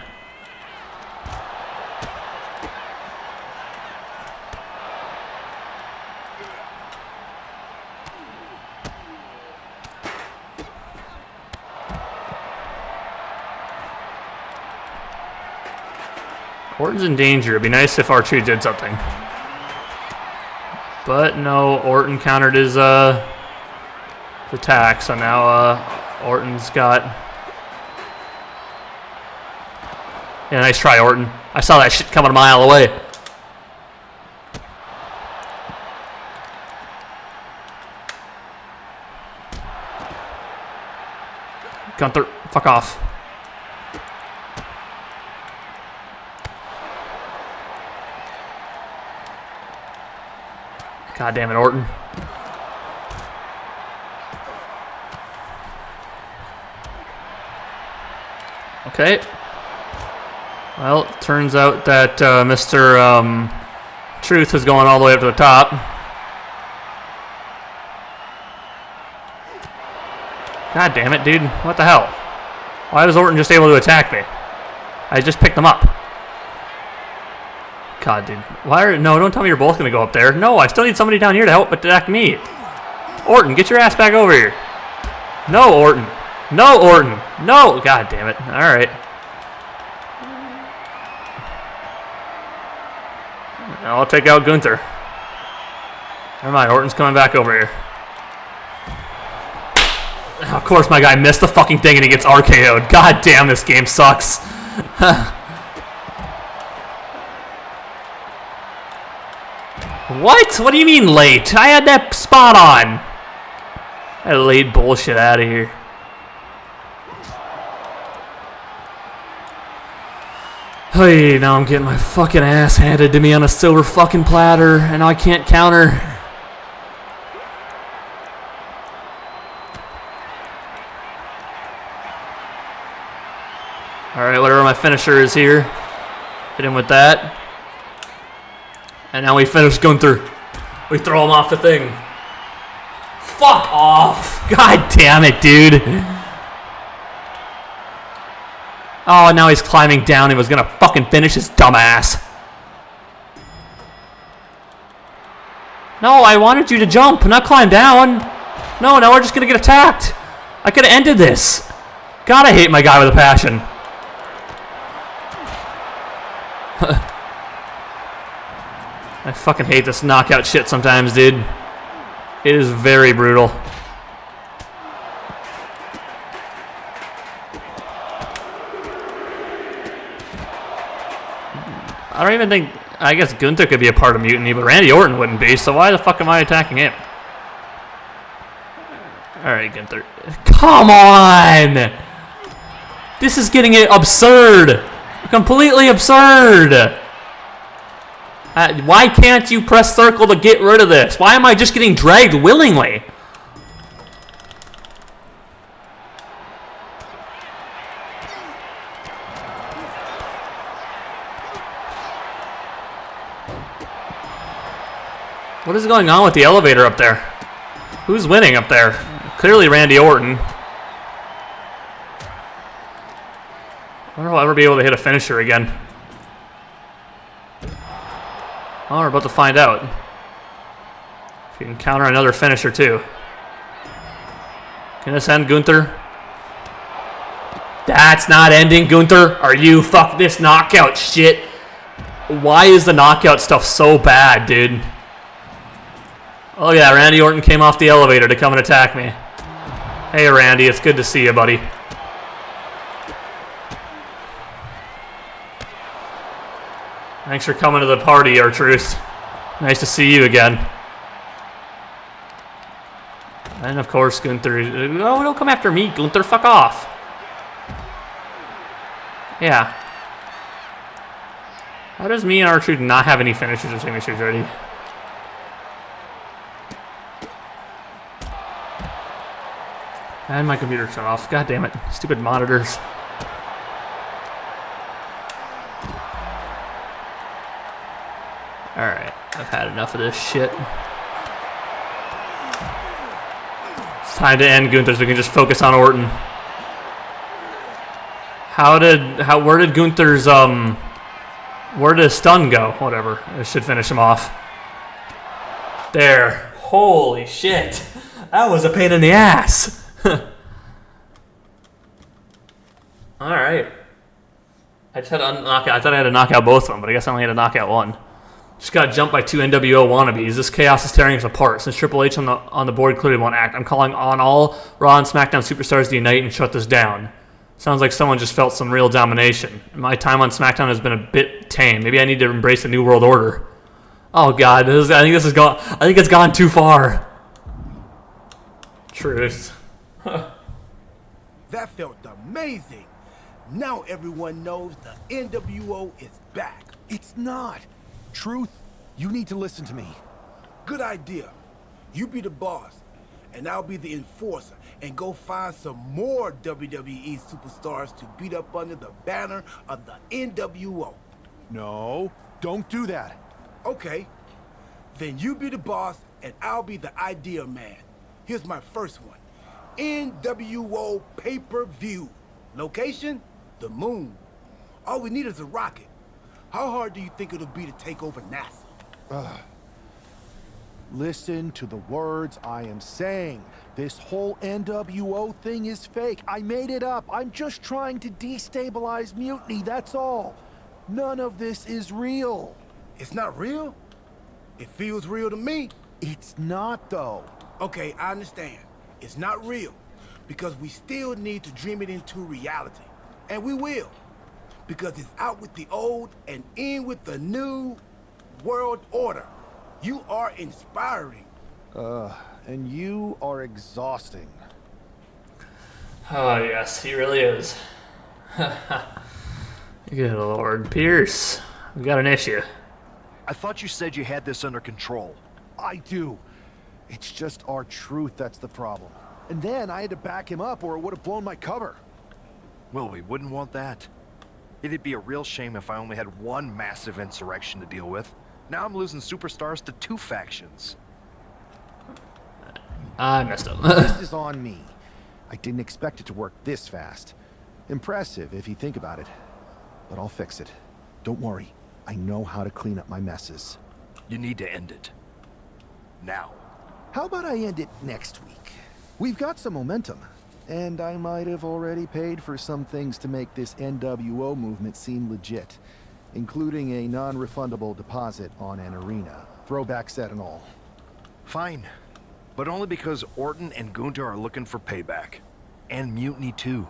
A: Orton's in danger. It'd be nice if R2 did something. But no, Orton countered his attack, so now Orton's got... Yeah, nice try, Orton. I saw that shit coming a mile away. Gunther, fuck off. God damn it, Orton. Okay. Well, turns out that Mr. Truth is going all the way up to the top. God damn it, dude. What the hell? Why was Orton just able to attack me? I just picked them up. God, dude. No, don't tell me you're both going to go up there. No, I still need somebody down here to help attack me. Orton, get your ass back over here. No, Orton. No, Orton. No. God damn it. All right. I'll take out Gunther. Never mind, Orton's coming back over here. Of course my guy missed the fucking thing and he gets RKO'd. God damn, this game sucks. What? What do you mean late? I had that spot on. That late bullshit out of here. Hey, now I'm getting my fucking ass handed to me on a silver fucking platter and I can't counter. Alright, whatever my finisher is here. Hit him with that. And now we finish Gunther. We throw him off the thing. Fuck off! God damn it, dude. Oh, now he's climbing down and was gonna fucking finish his dumbass. No, I wanted you to jump, not climb down. No, now we're just gonna get attacked. I could have ended this. God, I hate my guy with a passion. I fucking hate this knockout shit sometimes, dude. It is very brutal. I don't even think... I guess Gunther could be a part of Mutiny, but Randy Orton wouldn't be, so why the fuck am I attacking him? Alright, Gunther. Come on! This is getting absurd! Completely absurd! Why can't you press circle to get rid of this? Why am I just getting dragged willingly? What is going on with the elevator up there? Who's winning up there? Clearly Randy Orton. I wonder if I'll ever be able to hit a finisher again. Oh, we're about to find out. If you can counter another finisher too. Can this end Gunther? That's not ending Gunther. Are you fuck this knockout shit? Why is the knockout stuff so bad, dude? Oh yeah, Randy Orton came off the elevator to come and attack me. Hey Randy, it's good to see you, buddy. Thanks for coming to the party, R-Truth. Nice to see you again. And of course, Gunther. Oh, don't come after me, Gunther. Fuck off. Yeah. How does me and R-Truth not have any finishers or signatures ready? And my computer shut off. God damn it. Stupid monitors. Alright, I've had enough of this shit. It's time to end Gunther so we can just focus on Orton. Where did Gunther's, where did his stun go? Whatever, it should finish him off. There. Holy shit. That was a pain in the ass. Alright. I just had to knock out. I thought I had to knock out both of them, but I guess I only had to knock out one. Just got jumped by two NWO wannabes. This chaos is tearing us apart. Since Triple H on the board clearly won't act, I'm calling on all Raw and SmackDown superstars to unite and shut this down. Sounds like someone just felt some real domination. My time on SmackDown has been a bit tame. Maybe I need to embrace a new world order. Oh God, I think it's gone too far. Truth.
S: That felt amazing. Now everyone knows the NWO is back.
F: It's not. Truth, you need to listen to me.
S: Good idea. You be the boss, and I'll be the enforcer, and go find some more WWE superstars to beat up under the banner of the NWO.
F: No, don't do that.
S: Okay. Then you be the boss, and I'll be the idea man. Here's my first one. NWO pay-per-view. Location? The moon. All we need is a rocket. How hard do you think it'll be to take over NASA?
F: Listen to the words I am saying. This whole NWO thing is fake. I made it up. I'm just trying to destabilize Mutiny, that's all. None of this is real.
S: It's not real? It feels real to me.
F: It's not, though.
S: Okay, I understand. It's not real because we still need to dream it into reality. And we will. Because it's out with the old and in with the new world order. You are inspiring.
F: And you are exhausting.
A: Oh, yes, he really is. Good Lord. Pierce, we got an issue.
J: I thought you said you had this under control.
F: I do. It's just our truth that's the problem. And then I had to back him up or it would have blown my cover.
J: Well, we wouldn't want that. It'd be a real shame if I only had one massive insurrection to deal with. Now I'm losing superstars to 2 factions.
A: I messed up.
F: This is on me. I didn't expect it to work this fast. Impressive if you think about it. But I'll fix it. Don't worry. I know how to clean up my messes.
J: You need to end it. Now.
F: How about I end it next week? We've got some momentum. And I might have already paid for some things to make this NWO movement seem legit. Including a non-refundable deposit on an arena. Throwback set and all.
J: Fine. But only because Orton and Gunther are looking for payback. And Mutiny too.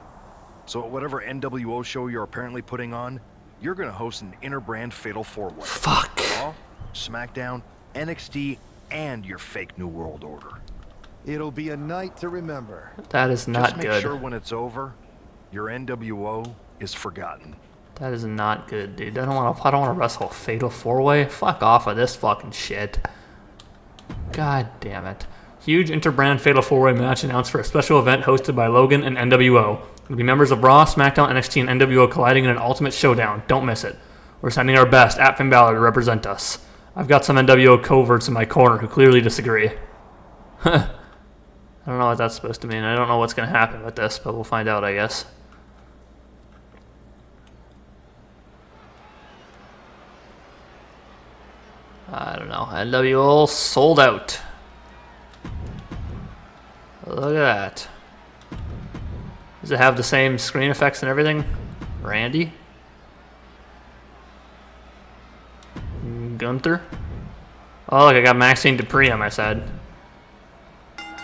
J: So at whatever NWO show you're apparently putting on, you're gonna host an inter-brand fatal 4-way.
A: Fuck.
J: Raw, SmackDown, NXT, and your fake New World Order.
F: It'll be a night to remember.
A: That is not
J: Just make
A: good.
J: sure when it's over, your NWO is forgotten.
A: That is not good, dude. I don't want to wrestle a fatal 4-way. Fuck off of this fucking shit. God damn it. Huge interbrand fatal 4-way match announced for a special event hosted by Logan and NWO. It'll be members of Raw, SmackDown, NXT, and NWO colliding in an ultimate showdown. Don't miss it. We're sending our best at Finn Balor to represent us. I've got some NWO coverts in my corner who clearly disagree. I don't know what that's supposed to mean. I don't know what's going to happen with this, but we'll find out, I guess. I don't know. NWO sold out. Look at that. Does it have the same screen effects and everything? Randy? Gunther? Oh, look, I got Maxine Dupree on my side.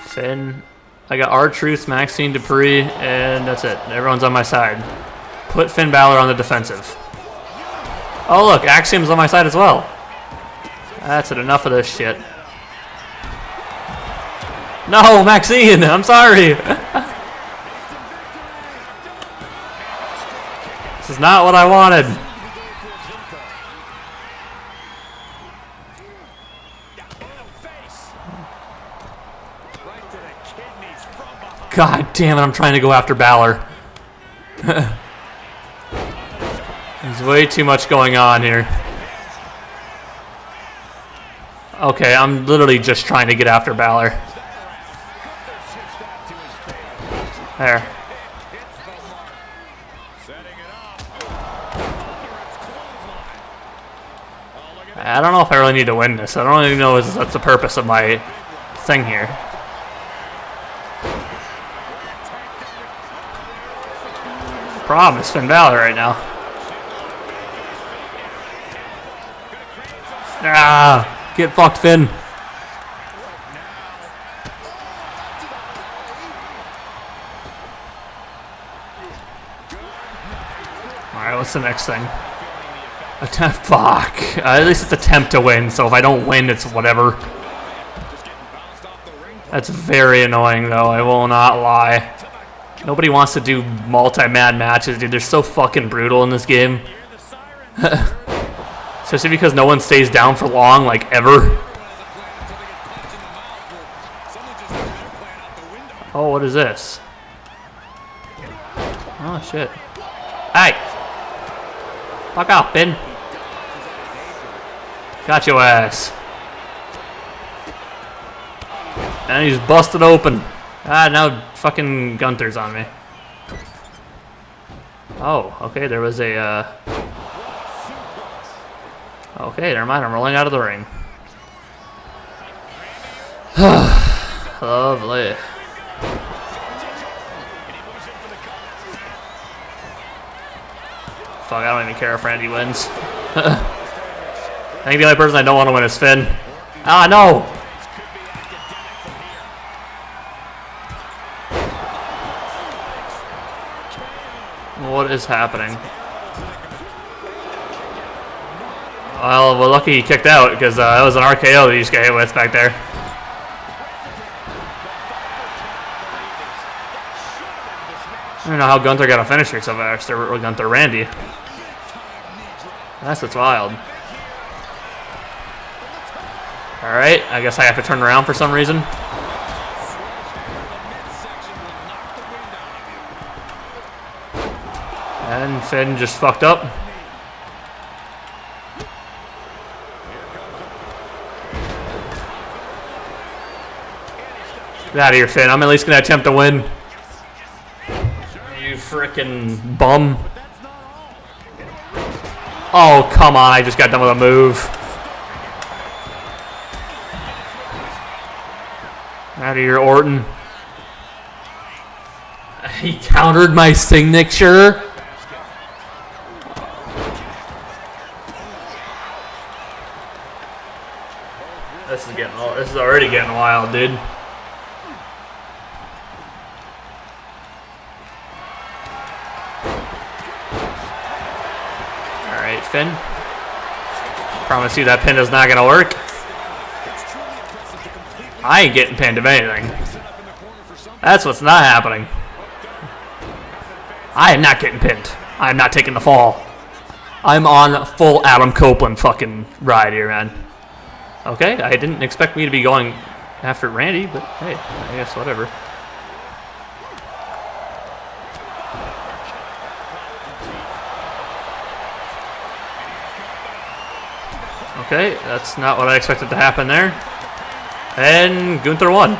A: Finn. I got R-Truth, Maxine Dupree, and that's it. Everyone's on my side. Put Finn Balor on the defensive. Oh, look, Axiom's on my side as well. That's it. Enough of this shit. No, Maxine! I'm sorry! This is not what I wanted. God damn it, I'm trying to go after Balor. There's way too much going on here. Okay, I'm literally just trying to get after Balor. There. I don't know if I really need to win this. I don't even know if that's the purpose of my thing here. Problem is Finn Balor right now. Ah, get fucked, Finn. Alright, what's the next thing? Fuck. At least it's attempt to win, so if I don't win, it's whatever. That's very annoying, though. I will not lie. Nobody wants to do multi-man matches, dude. They're so fucking brutal in this game. Especially because no one stays down for long, like, ever. Oh, what is this? Oh, shit. Hey! Fuck off, Finn. Got your ass. And he's busted open. Ah, now fucking Gunther's on me. Oh, okay, there was a, okay, never mind, I'm rolling out of the ring. Lovely. Fuck, I don't even care if Randy wins. I think the only person I don't want to win is Finn. Ah, no! What is happening? Well, we're lucky he kicked out, because that was an RKO that he just got hit with back there. I don't know how Gunther got a finisher so fast, or Gunther Randy. That's what's wild. Alright, I guess I have to turn around for some reason. And Finn just fucked up. Get out of here, Finn. I'm at least going to attempt to win. You frickin' bum. Oh, come on. I just got done with a move. Out of here, Orton. He countered my signature. This is already getting wild, dude. Alright, Finn. Promise you that pin is not gonna work. I ain't getting pinned if anything. That's what's not happening. I am not getting pinned. I am not taking the fall. I'm on full Adam Copeland fucking ride here, man. Okay, I didn't expect me to be going after Randy, but hey, I guess whatever. Okay, that's not what I expected to happen there. And Gunther won.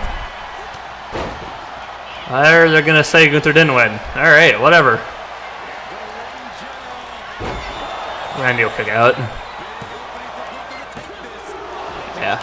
A: They're gonna say Gunther didn't win. Alright, whatever. Randy will kick out. Yeah.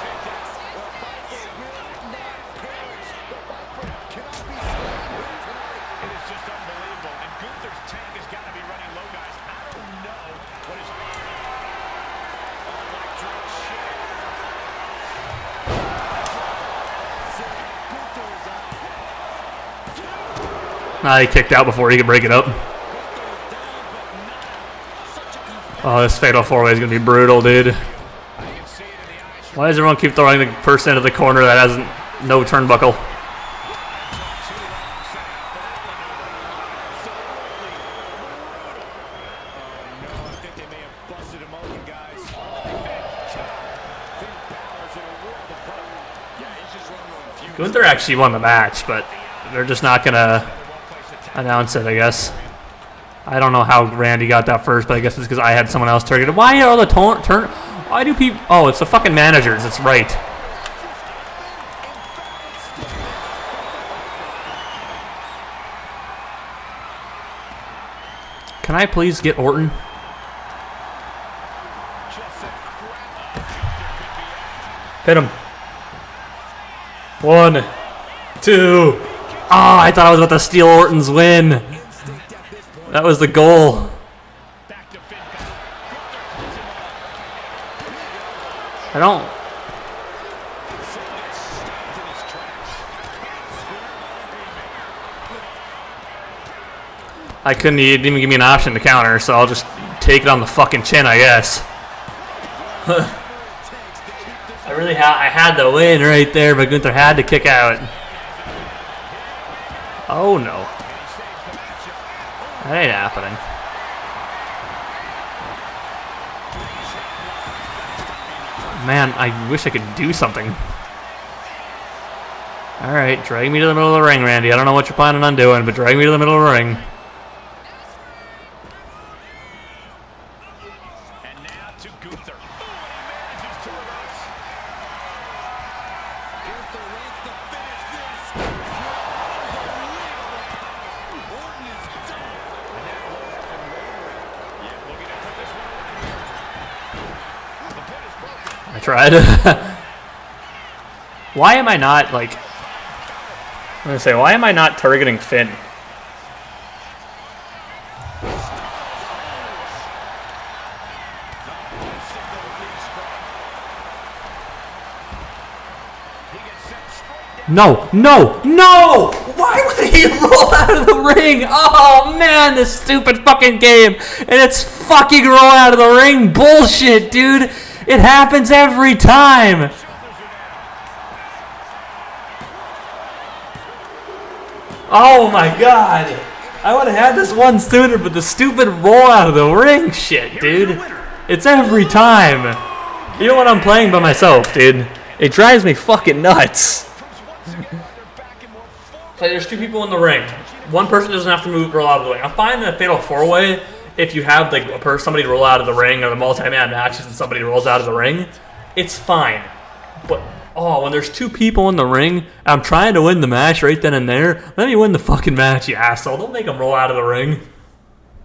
A: He kicked out before he could break it up. Oh, this fatal 4-way is going to be brutal, dude. Why does everyone keep throwing the person into the corner that has no turnbuckle? Gunther actually won the match, but they're just not going to announce it, I guess. I don't know how Randy got that first, but I guess it's because I had someone else targeted. Why are all the turn? Why do people? Oh, it's the fucking managers. It's right. Can I please get Orton? Hit him. 1, 2. Oh, I thought I was about to steal Orton's win. That was the goal. I don't. I couldn't even give me an option to counter, so I'll just take it on the fucking chin, I guess. I had the win right there, but Gunther had to kick out. Oh no. That ain't happening. Man, I wish I could do something. Alright, drag me to the middle of the ring, Randy. I don't know what you're planning on doing, but drag me to the middle of the ring. tried. Why am I not, like... I'm gonna say, why am I not targeting Finn? No, no, no! Why would he roll out of the ring? Oh man, this stupid fucking game. And it's fucking roll out of the ring bullshit, dude. It happens every time. Oh my god. I would have had this one sooner, but the stupid roll out of the ring shit, dude. It's every time. Even when I'm playing by myself, dude. It drives me fucking nuts. So there's two people in the ring. One person doesn't have to roll out of the ring. I'm fine in a fatal 4-way if you have like somebody roll out of the ring or the multi-man matches and somebody rolls out of the ring. It's fine. But when there's two people in the ring, I'm trying to win the match right then and there. Let me win the fucking match, you asshole. Don't make them roll out of the ring.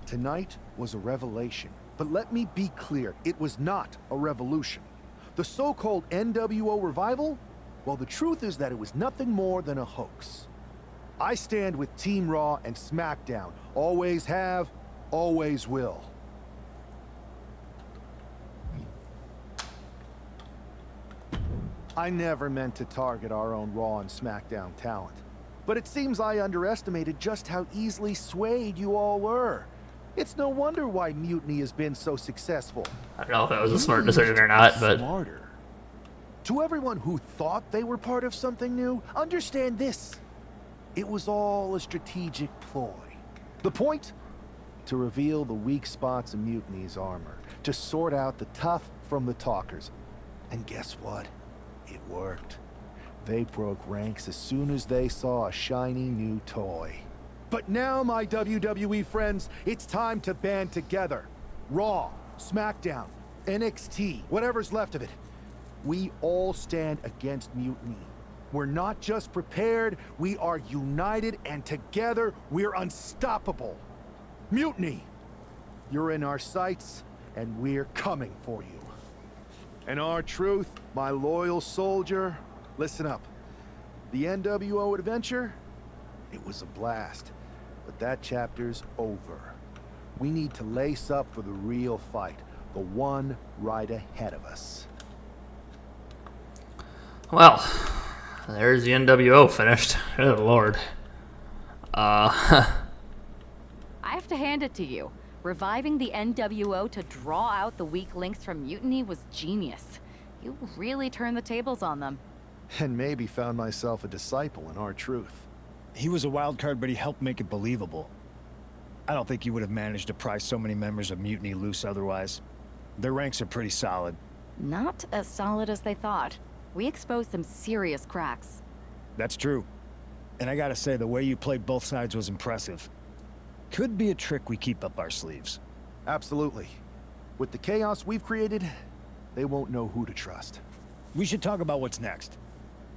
F: Tonight was a revelation, but let me be clear, it was not a revolution. The so-called NWO revival? Well, the truth is that it was nothing more than a hoax. I stand with Team Raw and SmackDown. Always have, always will. I never meant to target our own Raw and SmackDown talent. But it seems I underestimated just how easily swayed you all were. It's no wonder why Mutiny has been so successful.
A: I don't know if that was a smart decision or not, but...
F: Smarter. To everyone who thought they were part of something new, understand this. It was all a strategic ploy. The point? To reveal the weak spots in Mutiny's armor. To sort out the tough from the talkers. And guess what? It worked. They broke ranks as soon as they saw a shiny new toy. But now, my WWE friends, it's time to band together. Raw, SmackDown, NXT, whatever's left of it. We all stand against Mutiny. We're not just prepared, we are united, and together we're unstoppable. Mutiny, you're in our sights, and we're coming for you. And R-Truth, my loyal soldier, listen up. The NWO adventure, it was a blast, but that chapter's over. We need to lace up for the real fight, the one right ahead of us.
A: Well, there's the NWO finished. Good lord.
N: I have to hand it to you. Reviving the NWO to draw out the weak links from Mutiny was genius. You really turned the tables on them.
F: And maybe found myself a disciple in R-Truth.
Q: He was a wild card, but he helped make it believable. I don't think you would have managed to pry so many members of Mutiny loose otherwise. Their ranks are pretty solid.
N: Not as solid as they thought. We exposed some serious cracks.
Q: That's true. And I gotta say, the way you played both sides was impressive. Could be a trick we keep up our sleeves.
F: Absolutely. With the chaos we've created, they won't know who to trust.
Q: We should talk about what's next.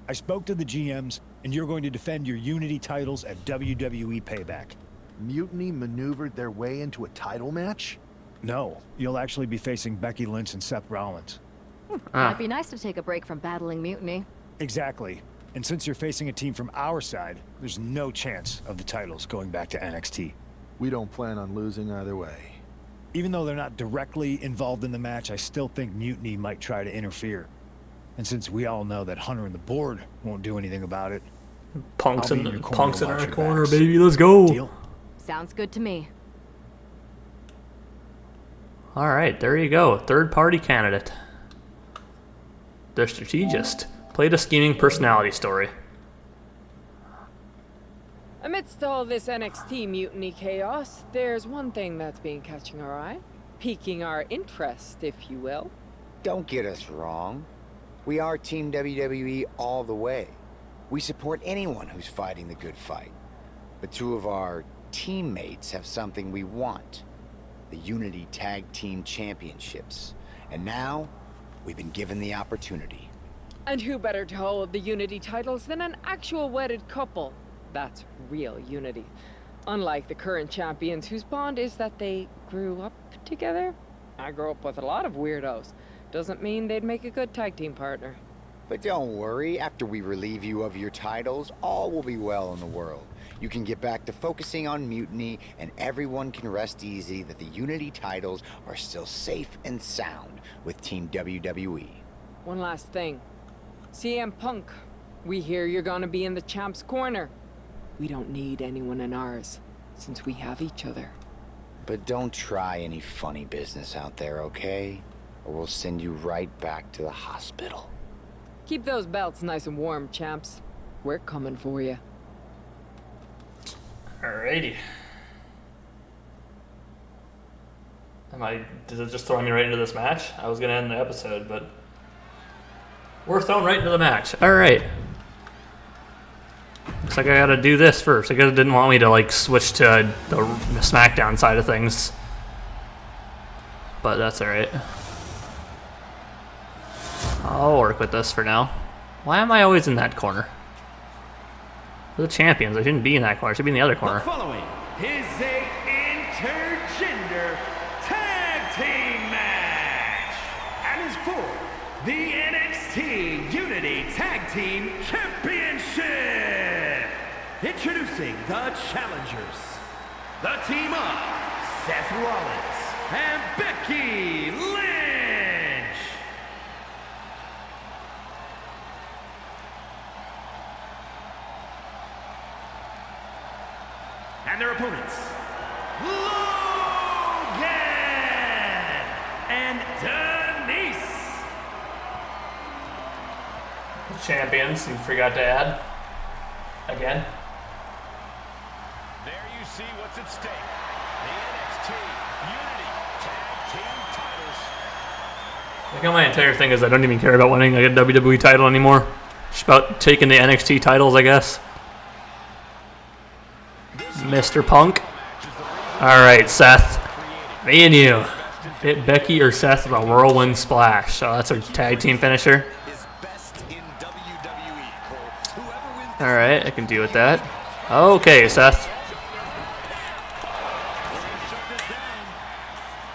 Q: I spoke to the GMs, and you're going to defend your Unity titles at WWE Payback.
F: Mutiny maneuvered their way into a title match?
Q: No, you'll actually be facing Becky Lynch and Seth Rollins.
N: Might be nice to take a break from battling Mutiny.
Q: Exactly. And since you're facing a team from our side, there's no chance of the titles going back to NXT.
F: We don't plan on losing either way.
Q: Even though they're not directly involved in the match, I still think Mutiny might try to interfere. And since we all know that Hunter and the board won't do anything about it,
A: Punk's in our corner, baby. Let's go.
Q: Deal?
N: Sounds good to me.
A: All right, there you go. Third-party candidate. The strategist. Played a scheming personality story.
T: Amidst all this NXT mutiny chaos, there's one thing that's been catching our eye. Piquing our interest, if you will.
U: Don't get us wrong. We are Team WWE all the way. We support anyone who's fighting the good fight. But two of our teammates have something we want. The Unity Tag Team Championships. And now, we've been given the opportunity.
T: And who better to hold the Unity titles than an actual wedded couple? That's real unity. Unlike the current champions whose bond is that they grew up together. I grew up with a lot of weirdos. Doesn't mean they'd make a good tag team partner.
U: But don't worry, after we relieve you of your titles, all will be well in the world. You can get back to focusing on Mutiny, and everyone can rest easy that the Unity titles are still safe and sound with Team WWE.
T: One last thing. CM Punk, we hear you're gonna be in the champ's corner. We don't need anyone in ours, since we have each other.
U: But don't try any funny business out there, okay? Or we'll send you right back to the hospital.
T: Keep those belts nice and warm, champs. We're coming for you.
A: Alrighty. Did it just throw me right into this match? I was gonna end the episode, but we're thrown right into the match. Alright. Looks like I gotta do this first. I guess it didn't want me to like switch to the SmackDown side of things. But that's alright. I'll work with this for now. Why am I always in that corner? We're the champions. I shouldn't be in that corner. I should be in the other corner.
P: The following is a intergender tag team match and is for the NXT Unity Tag Team Championship. Introducing the challengers, the team of Seth Rollins and Becky Lynch. And their opponents, Logan and Denise.
A: Champions, you forgot to add. Again.
I: There you see what's at stake. The NXT Unity Tag Team titles.
A: Look how my entire thing is I don't even care about winning like a WWE title anymore. Just about taking the NXT titles, I guess. Mr. Punk. Alright, Seth. Me and you. Hit Becky or Seth with a whirlwind splash. So that's our tag team finisher. Alright, I can deal with that. Okay, Seth.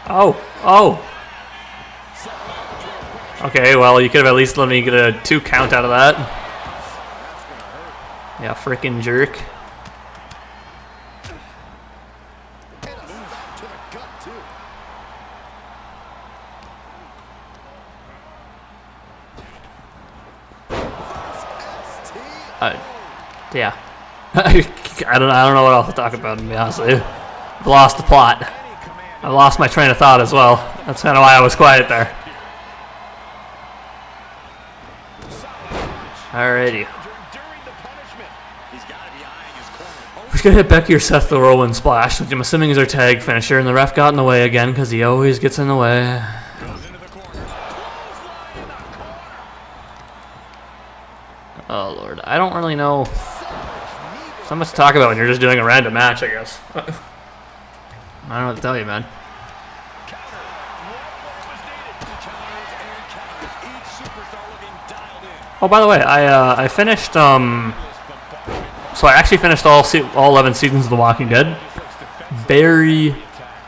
A: Oh. Okay, well, you could have at least let me get a 2 count out of that. Yeah, frickin' jerk. Yeah. I don't know what else to talk about, to be honest with you. I've lost the plot. I lost my train of thought as well. That's kind of why I was quiet there. Alrighty. We're gonna hit Becky or Seth the whirlwind splash, which I'm assuming is our tag finisher, and the ref got in the way again because he always gets in the way. Oh lord, I don't really know. So much to talk about when you're just doing a random match, I guess. I don't know what to tell you, man. Oh, by the way, I finished, so I actually finished all 11 seasons of The Walking Dead. Very,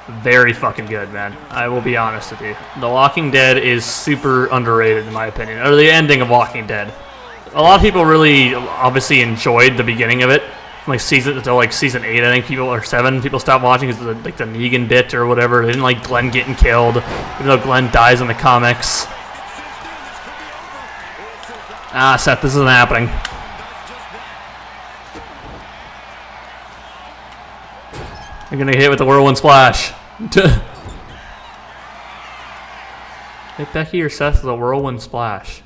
A: very fucking good, man. I will be honest with you. The Walking Dead is super underrated, in my opinion. Or the ending of Walking Dead. A lot of people really, obviously, enjoyed the beginning of it. Like until like season 8, I think people, or 7, people stopped watching because of the Negan bit or whatever. They didn't like Glenn getting killed, even though Glenn dies in the comics. Ah, Seth, this isn't happening. You're gonna get hit with the whirlwind splash. Hit Becky or Seth with a whirlwind splash.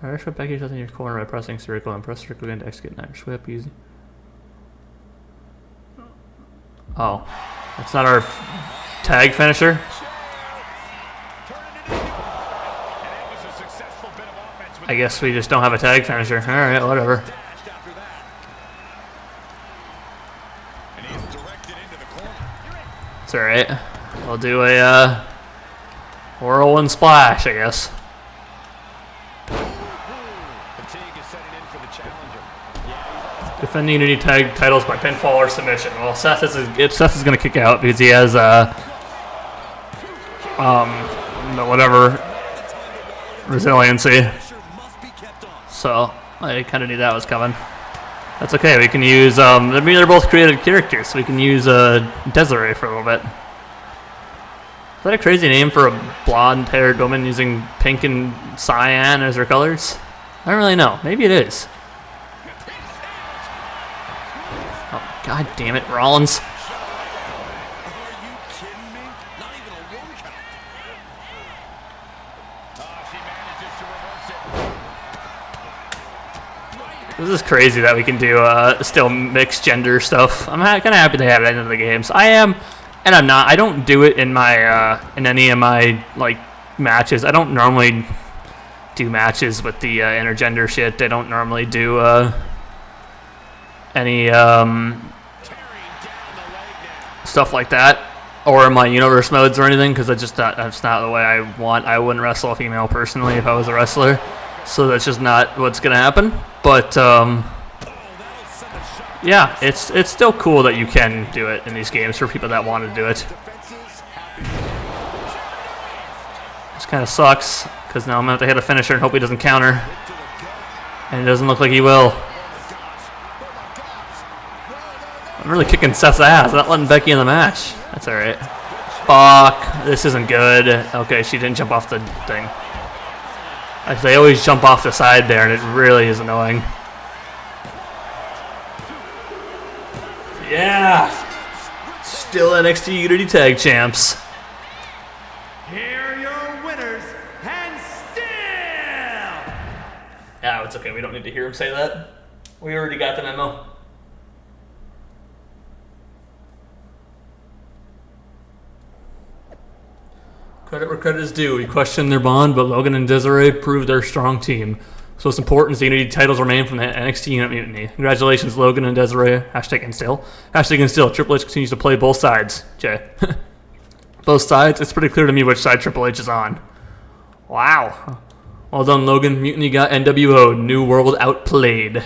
A: Alright, swip Becky or Seth in your corner by pressing circle and press circle again to execute an Irish whip. Easy. Oh, that's not our tag finisher. I guess we just don't have a tag finisher. Alright, whatever. It's alright. We'll do a whirlwind splash, I guess. Defend the Unity tag titles by pinfall or submission. Well, Seth is going to kick out because he has whatever resiliency. So I kind of knew that was coming. That's okay. We can use. I mean, they're both created characters, so we can use Desiree for a little bit. Is that a crazy name for a blonde-haired woman using pink and cyan as her colors? I don't really know. Maybe it is. Oh, God damn it, Rollins. This is crazy that we can do still mixed gender stuff. I'm kind of happy they have it at the end of the games. I am, and I'm not. I don't do it in my in any of my like matches. I don't normally do matches with the intergender shit. I don't normally do any stuff like that, or my universe modes or anything, because that's not the way I want. I wouldn't wrestle a female personally if I was a wrestler. So that's just not what's gonna happen. But yeah, it's still cool that you can do it in these games for people that want to do it. This kind of sucks because now I'm gonna have to hit a finisher and hope he doesn't counter, and it doesn't look like he will. I'm really kicking Seth's ass, not letting Becky in the match. That's all right. Fuck, this isn't good. Okay, she didn't jump off the thing. They always jump off the side there, and it really is annoying. Yeah! Still NXT Unity Tag Champs.
P: Here are your winners, and still...
A: Yeah, it's okay. We don't need to hear him say that. We already got the memo. Credit where credit is due. We questioned their bond, but Logan and Desiree proved their strong team. So what's important is the Unity titles remain from the NXT Unit Mutiny. Congratulations, Logan and Desiree. Hashtag instill. Hashtag instill. Triple H continues to play both sides. Jay. Both sides? It's pretty clear to me which side Triple H is on. Wow. Well done, Logan. Mutiny got NWO. New World outplayed.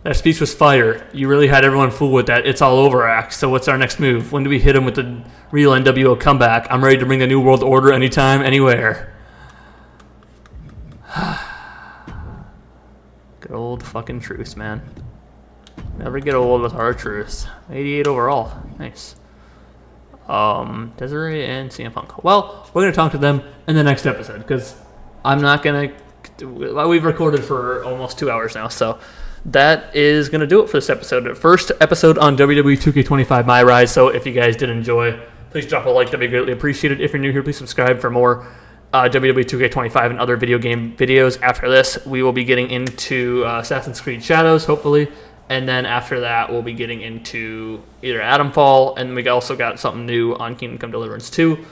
A: That speech was fire. You really had everyone fooled with that "it's all over" act. So what's our next move? When do we hit him with the real NWO comeback? I'm ready to bring the New World Order anytime, anywhere. Good old fucking truth, man. Never get old with our truth. 88 overall. Nice. Desiree and CM Punk. Well, we're going to talk to them in the next episode, because I'm not going to... We've recorded for almost 2 hours now, so... That is going to do it for this episode. First episode on WWE 2K25 My Rise. So if you guys did enjoy, please drop a like. That'd be greatly appreciated. If you're new here, please subscribe for more WWE 2K25 and other video game videos. After this, we will be getting into Assassin's Creed Shadows, hopefully. And then after that, we'll be getting into either Atomfall, and we also got something new on Kingdom Come Deliverance 2.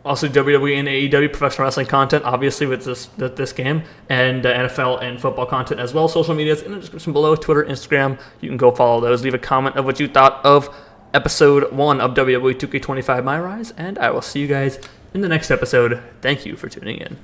A: Also, WWE and AEW professional wrestling content, obviously, with this game, and NFL and football content as well. Social medias in the description below, Twitter, Instagram. You can go follow those. Leave a comment of what you thought of Episode 1 of WWE 2K25 My Rise, and I will see you guys in the next episode. Thank you for tuning in.